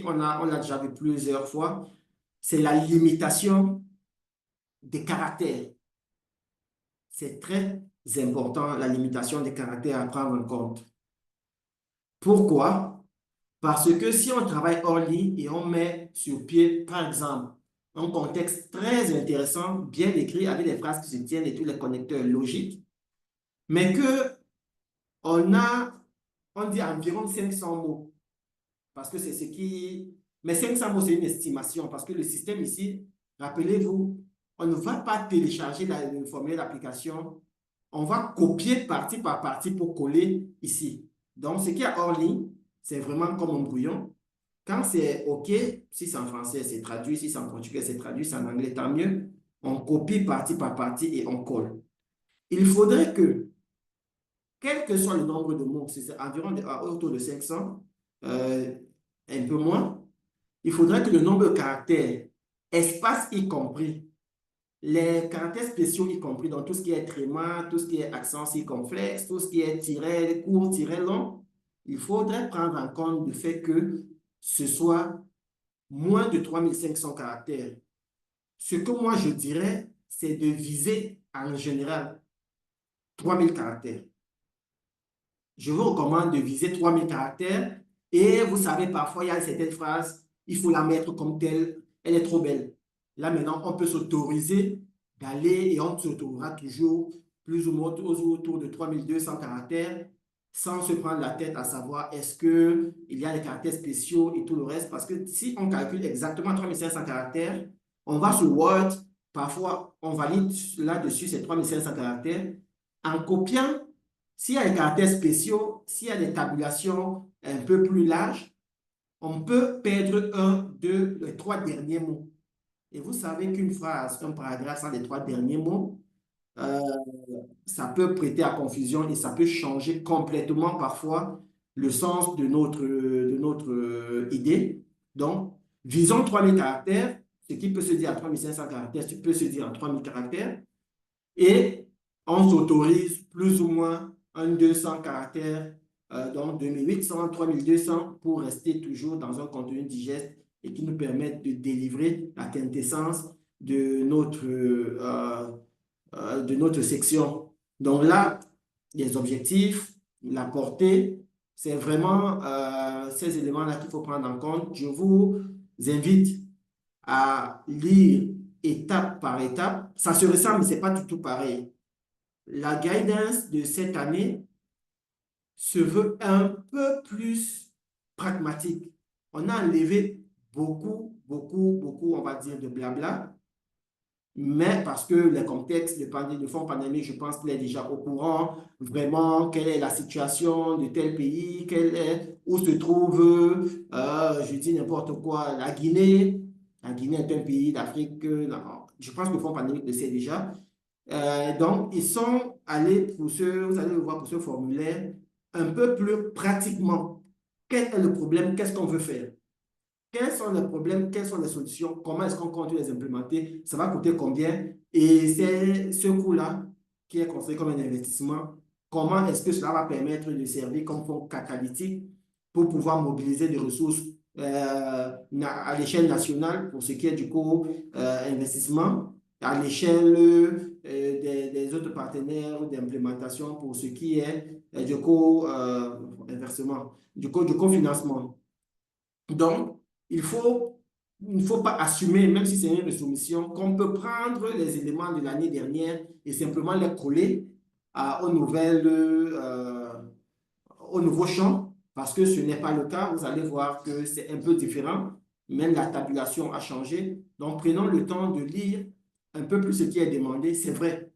on l'a déjà vu plusieurs fois, c'est la limitation des caractères. C'est très important, la limitation des caractères à prendre en compte. Pourquoi? Parce que si on travaille hors ligne et on met sur pied, par exemple, un contexte très intéressant, bien écrit, avec des phrases qui se tiennent et tous les connecteurs logiques, mais on dit environ 500 mots, parce que c'est ce qui... Mais 500 mots, c'est une estimation, parce que le système ici, rappelez-vous, on ne va pas télécharger le formulaire d'application, on va copier partie par partie pour coller ici. Donc, ce qui est hors ligne, c'est vraiment comme un brouillon. Quand c'est OK, si c'est en français, c'est traduit, si c'est en portugais, c'est traduit, si c'est en anglais, tant mieux. On copie partie par partie et on colle. Il faudrait que, quel que soit le nombre de mots, c'est environ autour de 500, un peu moins, il faudrait que le nombre de caractères, espace y compris, les caractères spéciaux y compris, donc tout ce qui est tréma, tout ce qui est accent circonflexe, tout ce qui est tiret court, tiret long, il faudrait prendre en compte le fait que ce soit moins de 3500 caractères. Ce que moi je dirais, c'est de viser en général 3000 caractères. Je vous recommande de viser 3000 caractères et vous savez, parfois il y a certaines phrases, il faut la mettre comme telle, elle est trop belle. Là maintenant, on peut s'autoriser d'aller et on s'autorisera toujours plus ou moins autour de 3200 caractères sans se prendre la tête à savoir est-ce qu'il y a des caractères spéciaux et tout le reste. Parce que si on calcule exactement 3500 caractères, on va sur Word, parfois on valide là-dessus ces 3500 caractères. En copiant, s'il y a des caractères spéciaux, s'il y a des tabulations un peu plus larges, on peut perdre 1, 2, les 3 derniers mots. Et vous savez qu'une phrase, un paragraphe sans les 3 derniers mots, ça peut prêter à confusion et ça peut changer complètement parfois le sens de notre idée. Donc, visons 3000 caractères, ce qui peut se dire à 3500 caractères, ce qui peut se dire en 3000 caractères, et on s'autorise plus ou moins 200 caractères, donc 2800, 3200 pour rester toujours dans un contenu digeste et qui nous permettent de délivrer la quintessence de notre section. Donc là, les objectifs, la portée, c'est vraiment ces éléments-là qu'il faut prendre en compte. Je vous invite à lire étape par étape. Ça se ressemble, mais ce n'est pas du tout pareil. La guidance de cette année se veut un peu plus pragmatique. On a enlevé beaucoup, on va dire, de blabla. Mais parce que le contexte de fonds pandémique, je pense qu'il est déjà au courant vraiment quelle est la situation de tel pays, où se trouve, je dis n'importe quoi, la Guinée. La Guinée est un pays d'Afrique, je pense que le fonds pandémique le sait déjà. Donc, ils sont allés vous allez le voir pour ce formulaire, un peu plus pratiquement. Quel est le problème? Qu'est-ce qu'on veut faire? quels sont les problèmes, quelles sont les solutions, comment est-ce qu'on compte les implémenter, ça va coûter combien, et c'est ce coût-là qui est considéré comme un investissement, comment est-ce que cela va permettre de servir comme fonds catalytique pour pouvoir mobiliser des ressources à l'échelle nationale pour ce qui est du co-investissement, à l'échelle des autres partenaires d'implémentation pour ce qui est du co-inversement, du cofinancement. Donc, il ne faut pas assumer, même si c'est une résolution, qu'on peut prendre les éléments de l'année dernière et simplement les coller aux nouveaux champs, parce que ce n'est pas le cas. Vous allez voir que c'est un peu différent. Même la tabulation a changé. Donc, prenons le temps de lire un peu plus ce qui est demandé. C'est vrai,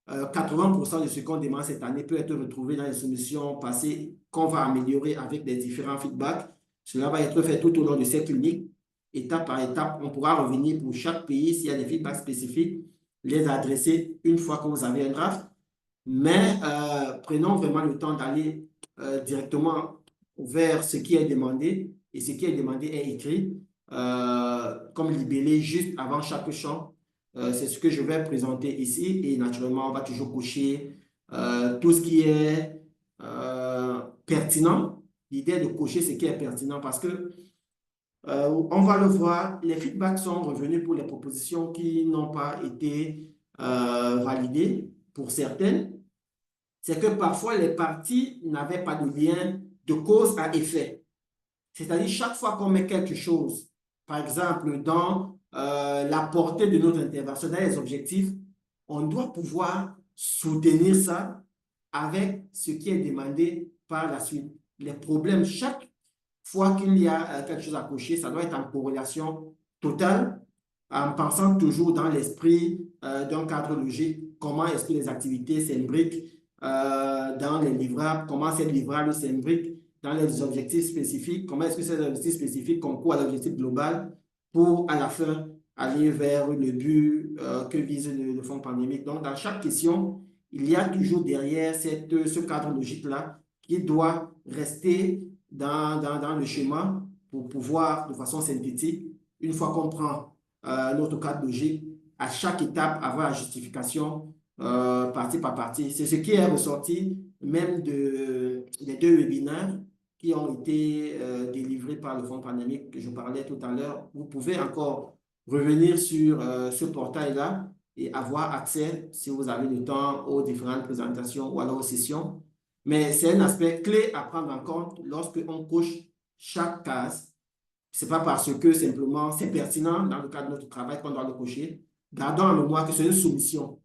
80% de ce qu'on demande cette année peut être retrouvé dans les soumissions passées qu'on va améliorer avec des différents feedbacks. Cela va être fait tout au long de cette clinique, étape par étape. On pourra revenir pour chaque pays s'il y a des feedbacks spécifiques, les adresser une fois que vous avez un draft. Mais prenons vraiment le temps d'aller directement vers ce qui est demandé, et ce qui est demandé est écrit comme libellé juste avant chaque champ. C'est ce que je vais présenter ici, et naturellement, on va toujours cocher tout ce qui est pertinent. L'idée de cocher ce qui est pertinent parce que on va le voir, les feedbacks sont revenus pour les propositions qui n'ont pas été validées pour certaines. C'est que parfois les parties n'avaient pas de lien de cause à effet. C'est-à-dire chaque fois qu'on met quelque chose, par exemple dans la portée de notre intervention, dans les objectifs, on doit pouvoir soutenir ça avec ce qui est demandé par la suite. Les problèmes, chaque fois qu'il y a quelque chose à cocher, ça doit être en corrélation totale, en pensant toujours dans l'esprit d'un cadre logique, comment est-ce que les activités s'imbriquent dans les livrables, comment ces livrables s'imbriquent dans les objectifs spécifiques, comment est-ce que ces objectifs spécifiques concourent à l'objectif global pour, à la fin, aller vers le but que vise le fonds pandémique. Donc, dans chaque question, il y a toujours derrière ce cadre logique-là qui doit rester dans le schéma pour pouvoir, de façon synthétique, une fois qu'on prend notre cadre logique, à chaque étape, avoir la justification partie par partie. C'est ce qui est ressorti même des 2 webinaires qui ont été délivrés par le fonds pandémique que je parlais tout à l'heure. Vous pouvez encore revenir sur ce portail-là et avoir accès, si vous avez le temps, aux différentes présentations ou alors aux sessions. Mais c'est un aspect clé à prendre en compte lorsqu'on coche chaque case. Ce n'est pas parce que simplement c'est pertinent dans le cadre de notre travail qu'on doit le cocher. Gardons en mémoire que c'est une soumission.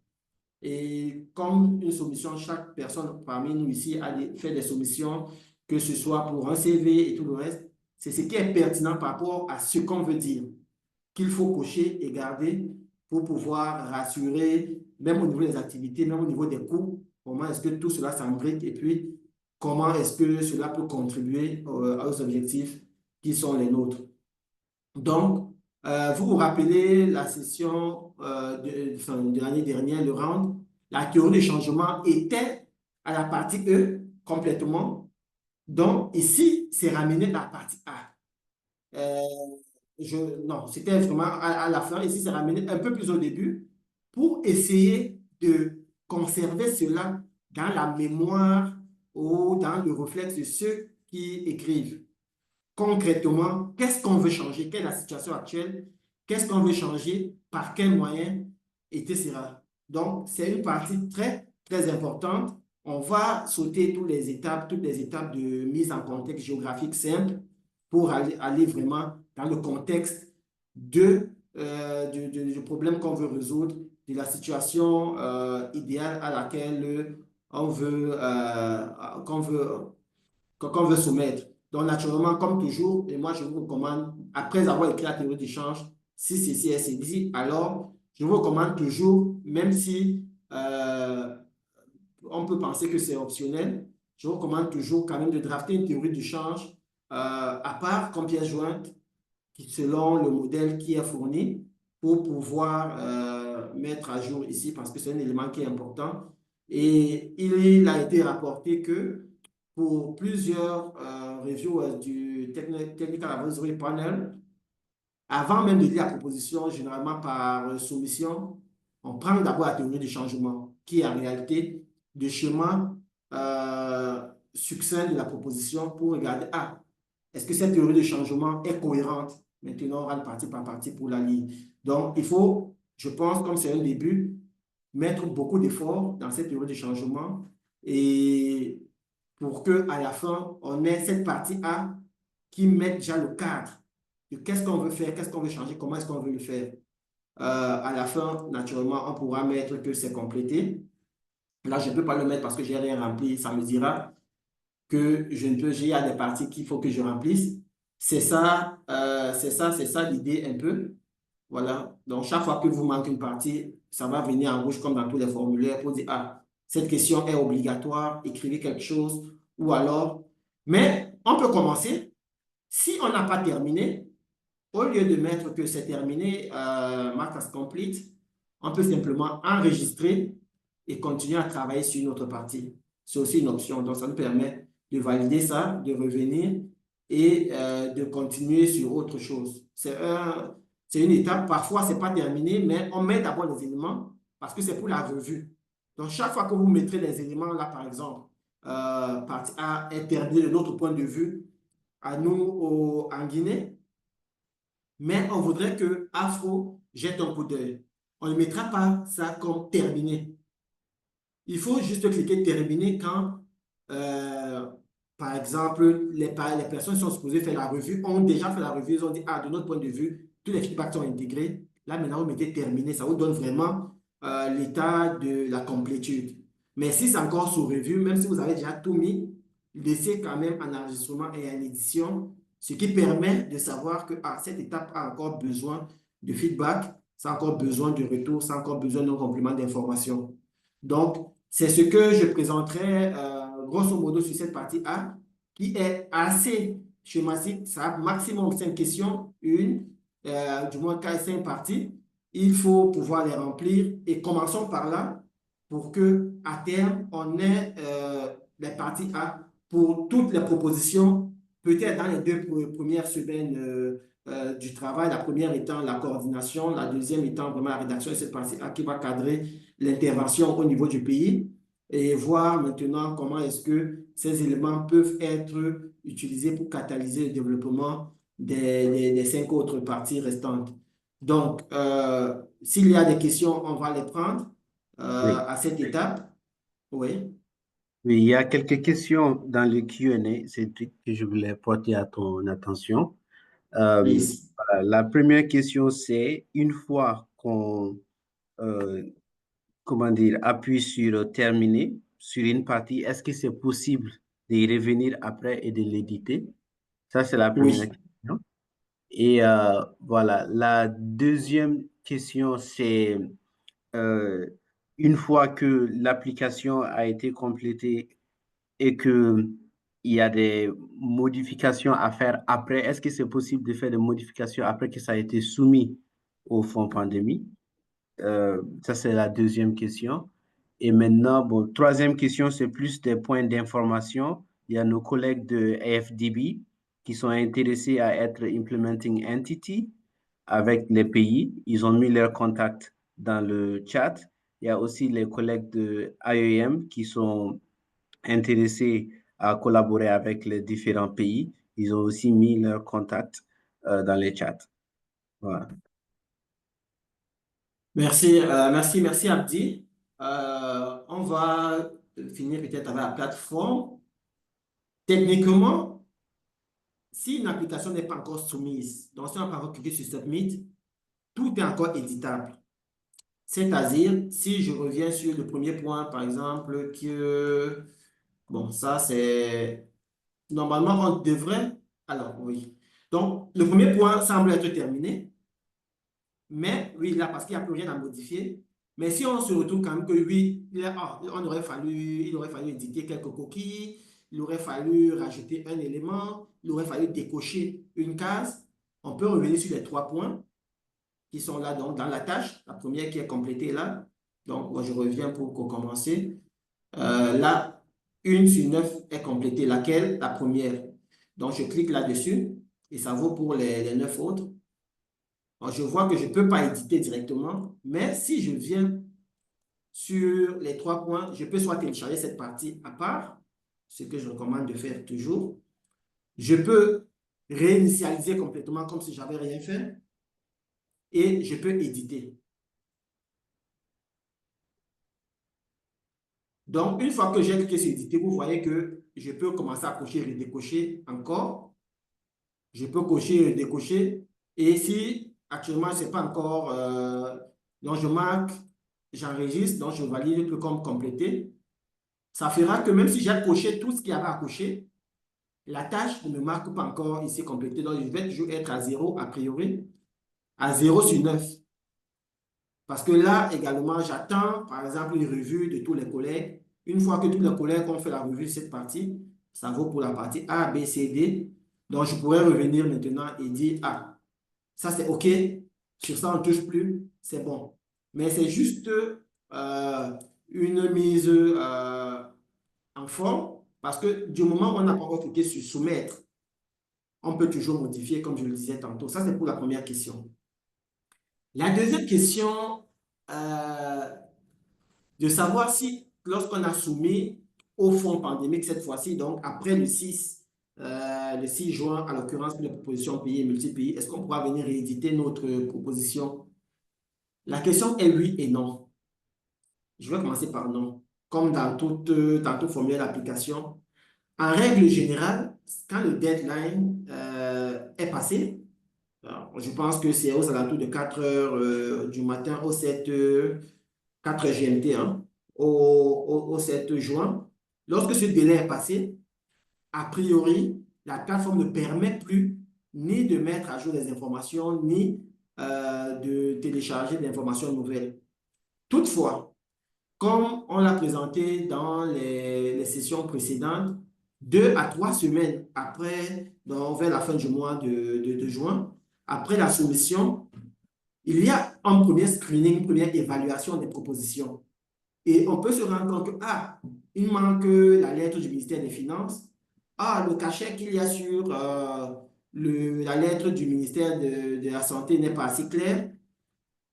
Et comme une soumission, chaque personne parmi nous ici a fait des soumissions, que ce soit pour un CV et tout le reste. C'est ce qui est pertinent par rapport à ce qu'on veut dire, qu'il faut cocher et garder pour pouvoir rassurer, même au niveau des activités, même au niveau des coûts, comment est-ce que tout cela s'imbrique et puis comment est-ce que cela peut contribuer aux objectifs qui sont les nôtres. Donc, vous vous rappelez la session de l'année dernière, le round, la théorie du changement était à la partie E complètement. Donc, ici, c'est ramené à la partie A. Non, c'était vraiment à la fin. Ici, c'est ramené un peu plus au début pour essayer de conserver cela dans la mémoire ou dans le réflexe de ceux qui écrivent. Concrètement, qu'est-ce qu'on veut changer? Quelle est la situation actuelle? Qu'est-ce qu'on veut changer? Par quels moyens? Etc. Donc, c'est une partie très, très importante. On va sauter toutes les étapes de mise en contexte géographique simple pour aller vraiment dans le contexte du problème qu'on veut résoudre, de la situation idéale à laquelle qu'on veut soumettre. Donc, naturellement, comme toujours, et moi, je vous recommande, après avoir écrit la théorie du change, si ceci est dit, alors, je vous recommande toujours, même si on peut penser que c'est optionnel, je vous recommande toujours quand même de drafter une théorie du change à part comme pièce jointe, selon le modèle qui est fourni, pour pouvoir mettre à jour ici, parce que c'est un élément qui est important. Et il a été rapporté que pour plusieurs reviewers du le Technical Advisory Panel, avant même de lire la proposition, généralement par soumission, on prend d'abord la théorie du changement, qui est en réalité le schéma succinct de la proposition pour regarder, est-ce que cette théorie de changement est cohérente? Maintenant, on rentre partie par partie pour la lire. Donc, il faut, je pense, comme c'est un début, mettre beaucoup d'efforts dans cette théorie de changement et pour qu'à la fin, on ait cette partie A qui met déjà le cadre de qu'est-ce qu'on veut faire, qu'est-ce qu'on veut changer, comment est-ce qu'on veut le faire. À la fin, naturellement, on pourra mettre que c'est complété. Là, je ne peux pas le mettre parce que je n'ai rien rempli. Ça me dira que il y a des parties qu'il faut que je remplisse. C'est ça l'idée un peu. Voilà. Donc, chaque fois que vous manquez une partie, ça va venir en rouge comme dans tous les formulaires pour dire, cette question est obligatoire, écrivez quelque chose, ou alors... Mais on peut commencer. Si on n'a pas terminé, au lieu de mettre que c'est terminé, mark as complete, on peut simplement enregistrer et continuer à travailler sur une autre partie. C'est aussi une option. Donc, ça nous permet de valider ça, de revenir et de continuer sur autre chose. C'est une étape. Parfois, ce n'est pas terminé, mais on met d'abord les éléments parce que c'est pour la revue. Donc, chaque fois que vous mettrez les éléments, là, par exemple, partie A est terminée de notre point de vue, à nous, en Guinée, mais on voudrait que Afro jette un coup d'œil. On ne mettra pas ça comme terminé. Il faut juste cliquer terminé quand, par exemple, les personnes qui sont supposées faire la revue ont déjà fait la revue. Ils ont dit, de notre point de vue, tous les feedbacks sont intégrés. Là, maintenant, vous mettez terminé. Ça vous donne vraiment l'état de la complétude. Mais si c'est encore sous revue, même si vous avez déjà tout mis, laissez quand même en enregistrement et en édition, ce qui permet de savoir que cette étape a encore besoin de feedback, ça a encore besoin de retour, ça a encore besoin d'un complément d'information. Donc, c'est ce que je présenterai grosso modo sur cette partie A, qui est assez schématique. Ça a maximum 5 questions, du moins 5 parties. Il faut pouvoir les remplir et commençons par là pour qu'à terme, on ait les parties A pour toutes les propositions, peut-être dans les 2 premières semaines du travail, la première étant la coordination, la deuxième étant vraiment la rédaction de cette partie A qui va cadrer l'intervention au niveau du pays et voir maintenant comment est-ce que ces éléments peuvent être utilisés pour catalyser le développement des 5 autres parties restantes. Donc, s'il y a des questions, on va les prendre à cette étape. Oui. Oui, il y a quelques questions dans le Q&A, c'est que je voulais porter à ton attention. Voilà, la première question, c'est une fois qu'on appuie sur terminer sur une partie, est-ce que c'est possible d'y revenir après et de l'éditer? Ça, c'est la première question. Et voilà, la deuxième question, c'est une fois que l'application a été complétée et qu'il y a des modifications à faire après, est-ce que c'est possible de faire des modifications après que ça a été soumis au fonds pandémie? Ça, c'est la deuxième question. Et maintenant, troisième question, c'est plus des points d'information. Il y a nos collègues de AFDB qui sont intéressés à être Implementing Entity avec les pays. Ils ont mis leurs contacts dans le chat. Il y a aussi les collègues de IEM qui sont intéressés à collaborer avec les différents pays. Ils ont aussi mis leurs contacts dans les chats. Voilà. Merci Abdi. On va finir peut-être avec la plateforme. Techniquement, si une application n'est pas encore soumise, donc si on n'a pas encore cliqué sur Submit, tout est encore éditable. C'est-à-dire, si je reviens sur le premier point, par exemple, que, ça c'est, normalement on devrait, alors oui. Donc, le premier point semble être terminé, mais oui, là, parce qu'il n'y a plus rien à modifier. Mais si on se retrouve quand même que oui, il aurait fallu éditer quelques coquilles, il aurait fallu rajouter un élément, il aurait fallu décocher une case, on peut revenir sur les 3 points qui sont là donc, dans la tâche, la première qui est complétée là. Donc, moi, je reviens pour commencer. Là, 1 sur 9 est complétée. Laquelle? La première. Donc, je clique là-dessus et ça vaut pour les 9 autres. Alors, je vois que je ne peux pas éditer directement, mais si je viens sur les 3 points, je peux soit télécharger cette partie à part, ce que je recommande de faire toujours. Je peux réinitialiser complètement comme si je n'avais rien fait et je peux éditer. Donc, une fois que j'ai cliqué sur éditer, vous voyez que je peux commencer à cocher et décocher encore. Je peux cocher et décocher. Et si actuellement, ce n'est pas encore, donc je marque, j'enregistre, donc je valide le comme complété. Ça fera que même si j'ai coché tout ce qu'il y avait à cocher, la tâche ne me marque pas encore ici complété. Donc, je vais toujours être à 0 a priori, à 0 sur 9. Parce que là, également, j'attends, par exemple, une revue de tous les collègues. Une fois que tous les collègues ont fait la revue de cette partie, ça vaut pour la partie A, B, C, D. Donc, je pourrais revenir maintenant et dire, ah, ça c'est OK, sur ça on ne touche plus, c'est bon. Mais c'est juste une mise en forme, parce que du moment où on n'a pas encore cliqué sur soumettre, on peut toujours modifier, comme je le disais tantôt. Ça, c'est pour la première question. La deuxième question, de savoir si, lorsqu'on a soumis au fonds pandémique cette fois-ci, donc après le 6 juin, à l'occurrence pour les propositions pays et multi-pays, est-ce qu'on pourra venir rééditer notre proposition? La question est oui et non. Je vais commencer par non. Comme dans toute formulaire d'application, en règle générale, quand le deadline est passé, alors, je pense que c'est aux alentours de 4 heures du matin au 7 4 GMT, hein, au 7 juin. Lorsque ce délai est passé, a priori, la plateforme ne permet plus ni de mettre à jour des informations, ni de télécharger des informations nouvelles. Toutefois, comme on l'a présenté dans les sessions précédentes, 2 à 3 semaines après, donc vers la fin du mois de juin, après la soumission, il y a un premier screening, une première évaluation des propositions. Et on peut se rendre compte que, ah, il manque la lettre du ministère des Finances, ah, le cachet qu'il y a sur la lettre du ministère de la Santé n'est pas assez clair.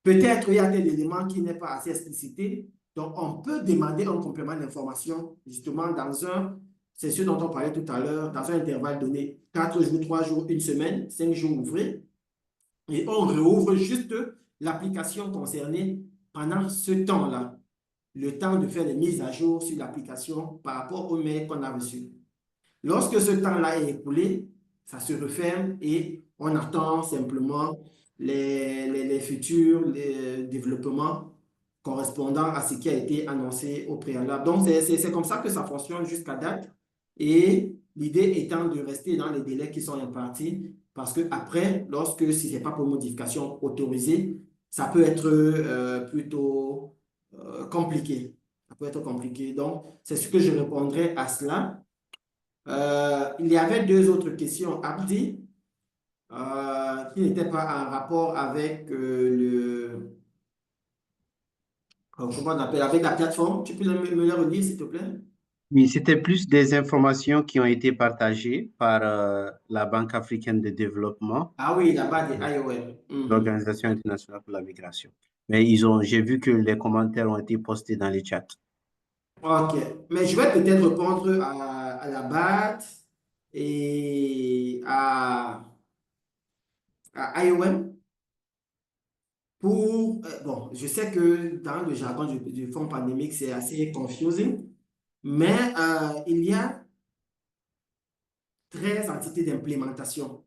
Peut-être il y a tel élément qui n'est pas assez explicité. Donc, on peut demander un complément d'information, justement, c'est ce dont on parlait tout à l'heure, dans un intervalle donné, 4 jours, 3 jours, 1 semaine, 5 jours ouvrés. Et on réouvre juste l'application concernée pendant ce temps-là, le temps de faire les mises à jour sur l'application par rapport au mail qu'on a reçu. Lorsque ce temps-là est écoulé, ça se referme et on attend simplement les futurs développements correspondant à ce qui a été annoncé au préalable. Donc, c'est comme ça que ça fonctionne jusqu'à date. Et l'idée étant de rester dans les délais qui sont impartis, parce que après, si ce n'est pas pour modification autorisée, ça peut être plutôt compliqué. Ça peut être compliqué. Donc, c'est ce que je répondrai à cela. Il y avait 2 autres questions, Abdi, qui n'étaient pas en rapport avec comment on appelle, avec la plateforme. Tu peux me les redire, s'il te plaît? Oui, c'était plus des informations qui ont été partagées par la Banque africaine de développement. Ah oui, là-bas des IOM. L'Organisation internationale pour la migration. Mais j'ai vu que les commentaires ont été postés dans les chats. OK. Mais je vais peut-être répondre à la BAT et à IOM. Bon, je sais que dans le jargon du fonds pandémique, c'est assez confusing, mais il y a 13 entités d'implémentation.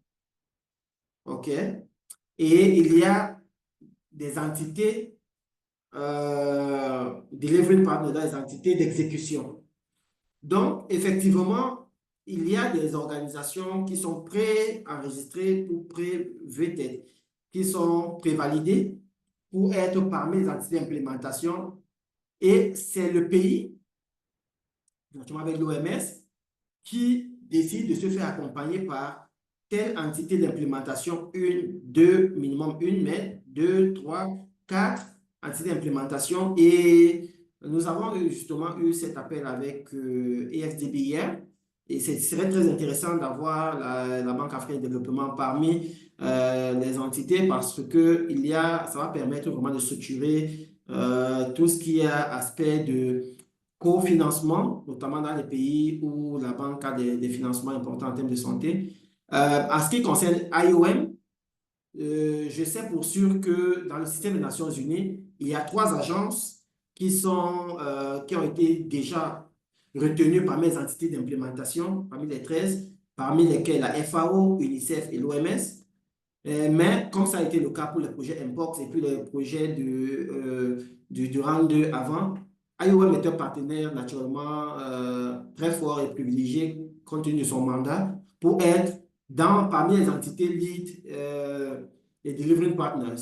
OK? Et il y a des entités delivery partner, des entités d'exécution. Donc, effectivement, il y a des organisations qui sont pré-enregistrées ou pré-vetted, qui sont prévalidées pour être parmi les entités d'implémentation. Et c'est le pays, notamment avec l'OMS, qui décide de se faire accompagner par telle entité d'implémentation, 1, 2, minimum 1, mais 2, 3, 4 entités d'implémentation. Et nous avons justement eu cet appel avec EFDB hier. Et ce serait très intéressant d'avoir la Banque africaine de développement parmi les entités parce que ça va permettre vraiment de structurer tout ce qui est aspect de cofinancement, notamment dans les pays où la banque a des financements importants en termes de santé. En ce qui concerne IOM, je sais pour sûr que dans le système des Nations Unies, il y a 3 agences qui ont été déjà retenues parmi les entités d'implémentation, parmi les 13, parmi lesquelles la FAO, UNICEF et l'OMS. Mais comme ça a été le cas pour le projet MPOX et puis le projet du rang 2 avant, IOM est un partenaire naturellement très fort et privilégié compte tenu de son mandat pour être parmi les entités lead les delivering partners,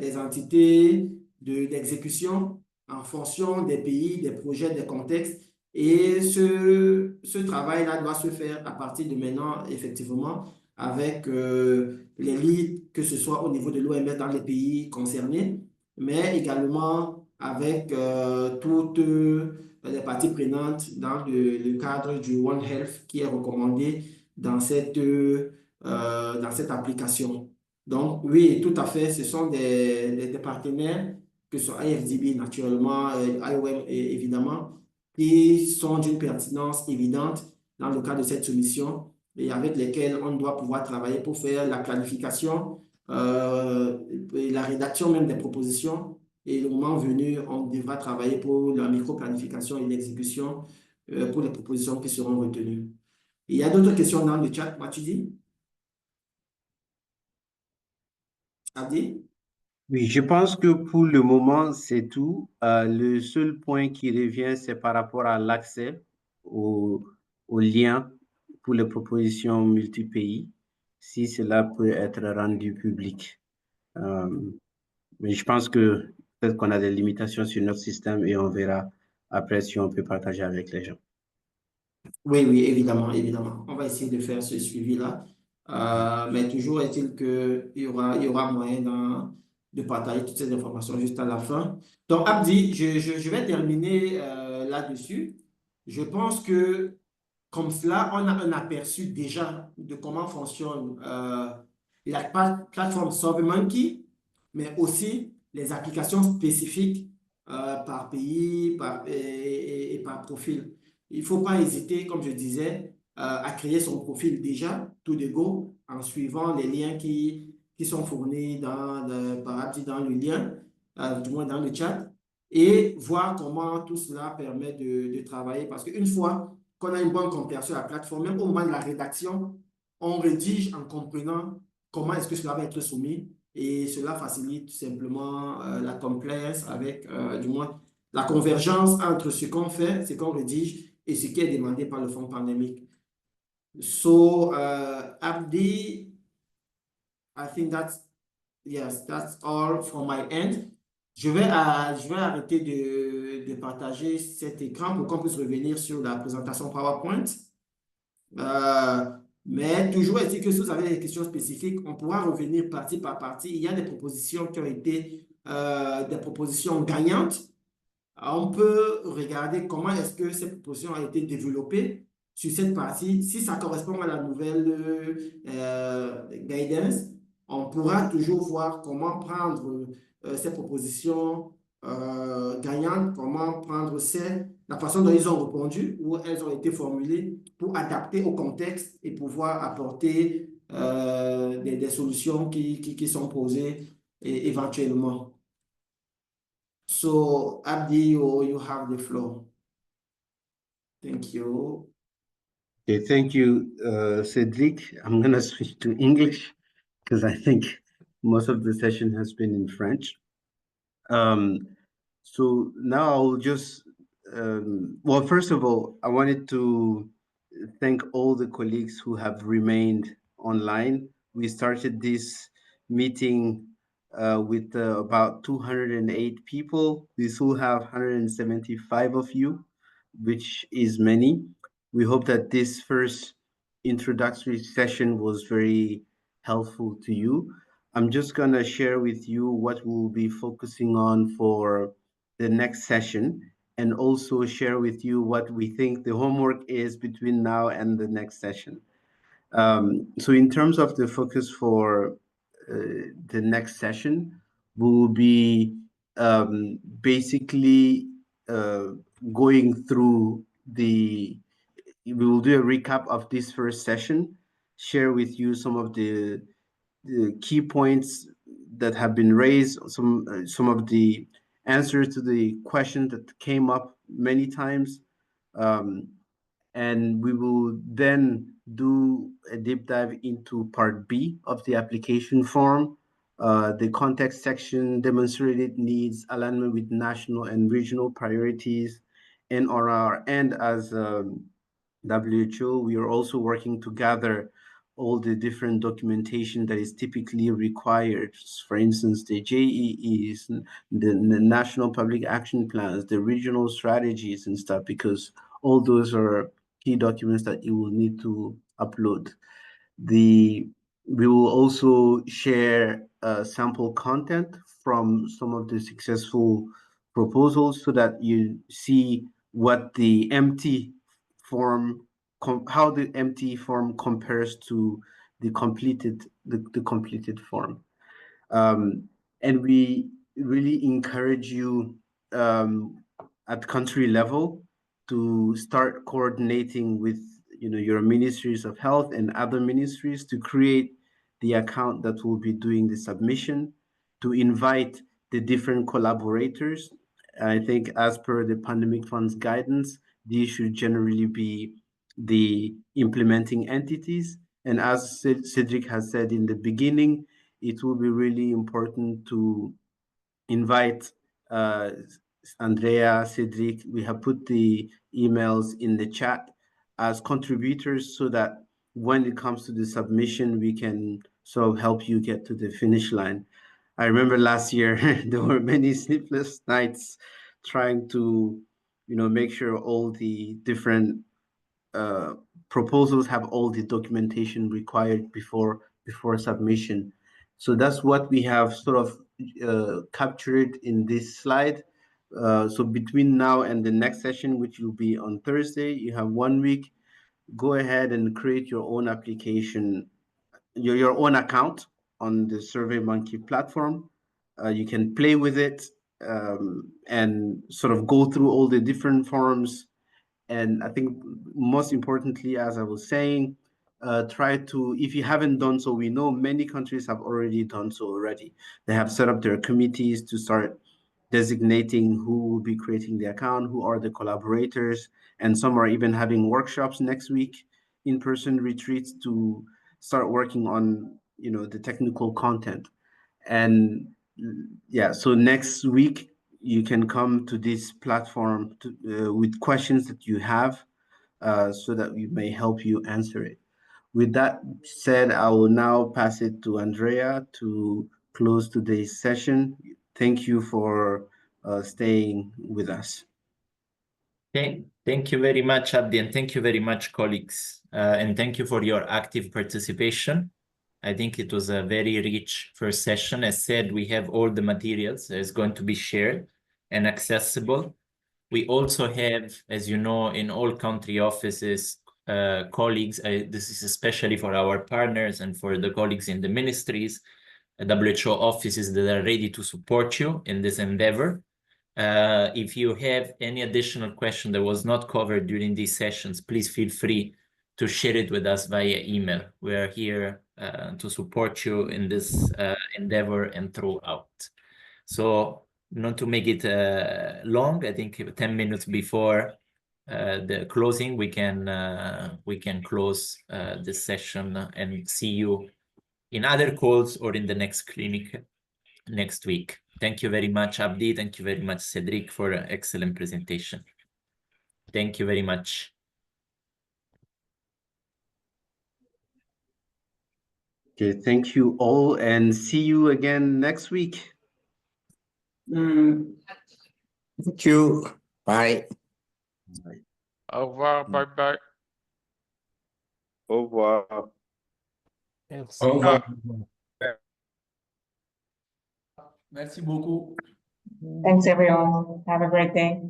les entités d'exécution en fonction des pays, des projets, des contextes. Et ce travail-là doit se faire à partir de maintenant, effectivement, avec les leads, que ce soit au niveau de l'OMS dans les pays concernés, mais également avec toutes les parties prenantes dans le cadre du One Health qui est recommandé dans cette application. Donc, oui, tout à fait, ce sont des partenaires, que ce soit IFDB naturellement, IOM évidemment, qui sont d'une pertinence évidente dans le cadre de cette soumission et avec lesquels on doit pouvoir travailler pour faire la planification, et la rédaction même des propositions. Et le moment venu, on devra travailler pour la micro-planification et l'exécution pour les propositions qui seront retenues. Il y a d'autres questions dans le chat, Mathudi? Abdi? Oui, je pense que pour le moment, c'est tout. Le seul point qui revient, c'est par rapport à l'accès aux liens pour les propositions multi-pays, si cela peut être rendu public. Mais je pense que peut-être qu'on a des limitations sur notre système et on verra après si on peut partager avec les gens. Oui, oui, évidemment, évidemment. On va essayer de faire ce suivi-là. Mais toujours est-il qu'il y aura moyen de partager toutes ces informations juste à la fin. Donc, Abdi, je vais terminer là-dessus. Je pense que comme cela, on a un aperçu déjà de comment fonctionne la plateforme SurveyMonkey, mais aussi les applications spécifiques par pays et par profil. Il ne faut pas hésiter, comme je disais, à créer son profil déjà, tout de go, en suivant les liens qui sont fournis par Abdi dans le lien, du moins dans le chat, et voir comment tout cela permet de travailler. Parce qu'une fois qu'on a une bonne compréhension de la plateforme, même au moment de la rédaction, on rédige en comprenant comment est-ce que cela va être soumis et cela facilite tout simplement la compliance avec, du moins, la convergence entre ce qu'on fait, ce qu'on rédige et ce qui est demandé par le fonds pandémique. So, Abdi, I think that's all from my end. Je vais arrêter de partager cet écran pour qu'on puisse revenir sur la présentation PowerPoint. Mais toujours est-il que si vous avez des questions spécifiques, on pourra revenir partie par partie. Il y a des propositions qui ont été des propositions gagnantes. On peut regarder comment est-ce que ces propositions ont été développées sur cette partie. Si ça correspond à la nouvelle guidance, on pourra toujours voir comment prendre ces propositions gagnantes, comment prendre la façon dont ils ont répondu ou elles ont été formulées pour adapter au contexte et pouvoir apporter des solutions qui sont posées éventuellement. So, Abdi, you have the floor. Thank you. Okay, thank you, Cedric. I'm going to switch to English because I think most of the session has been in French. So now I'll just, well, first of all, I wanted to thank all the colleagues who have remained online. We started this meeting with about 208 people. We still have 175 of you, which is many. We hope that this first introductory session was very helpful to you. I'm just going to share with you what we'll be focusing on for the next session. and also share with you what we think the homework is between now and the next session. So in terms of the focus for the next session, we will be basically going through we will do a recap of this first session, share with you some of the key points that have been raised, some of the answers to the questions that came up many times. And we will then do a deep dive into part B of the application form, the context section, demonstrated needs, alignment with national and regional priorities, and on our end as WHO, we are also working to gather all the different documentation that is typically required. For instance, the JEEs, the national public action plans, the regional strategies and stuff, because all those are key documents that you will need to upload. We will also share sample content from some of the successful proposals so that you see what the empty form, how the empty form compares to the completed form. And we really encourage you at country level to start coordinating with your ministries of health and other ministries to create the account that will be doing the submission, to invite the different collaborators. I think as per the Pandemic Fund's guidance, these should generally be the implementing entities. And as Cedric has said in the beginning, it will be really important to invite Andrea, Cedric. We have put the emails in the chat as contributors so that when it comes to the submission, we can sort of help you get to the finish line. I remember last year, there were many sleepless nights trying to, make sure all the different proposals have all the documentation required before submission. So that's what we have sort of captured in this slide. So between now and the next session, which will be on Thursday, you have 1 week. Go ahead and create your own application, your own account on the SurveyMonkey platform. You can play with it and sort of go through all the different forms. And I think most importantly, as I was saying, try to, if you haven't done so, we know many countries have already done so already. They have set up their committees to start designating who will be creating the account, who are the collaborators, and some are even having workshops next week, in-person retreats to start working on, the technical content. And yeah, so next week, you can come to this platform with questions that you have so that we may help you answer it. With that said, I will now pass it to Andrea to close today's session. Thank you for staying with us. Thank you very much, Abdi, and thank you very much, colleagues. And thank you for your active participation. I think it was a very rich first session. As said, we have all the materials that is going to be shared and accessible. We also have, as you know, in all country offices, colleagues, this is especially for our partners and for the colleagues in the ministries, WHO offices that are ready to support you in this endeavor. If you have any additional question that was not covered during these sessions, please feel free to share it with us via email. We are here to support you in this endeavor and throughout. So not to make it long, I think 10 minutes before the closing, we can close this session and see you in other calls or in the next clinic next week. Thank you very much, Abdi. Thank you very much, Cedric, for an excellent presentation. Thank you very much. Okay, thank you all, and see you again next week. Thank you. Bye. Bye. Au revoir. Bye-bye. Au revoir. Thanks. Au revoir. Merci beaucoup. Thanks, everyone. Have a great day.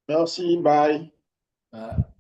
Merci, bye. Ah.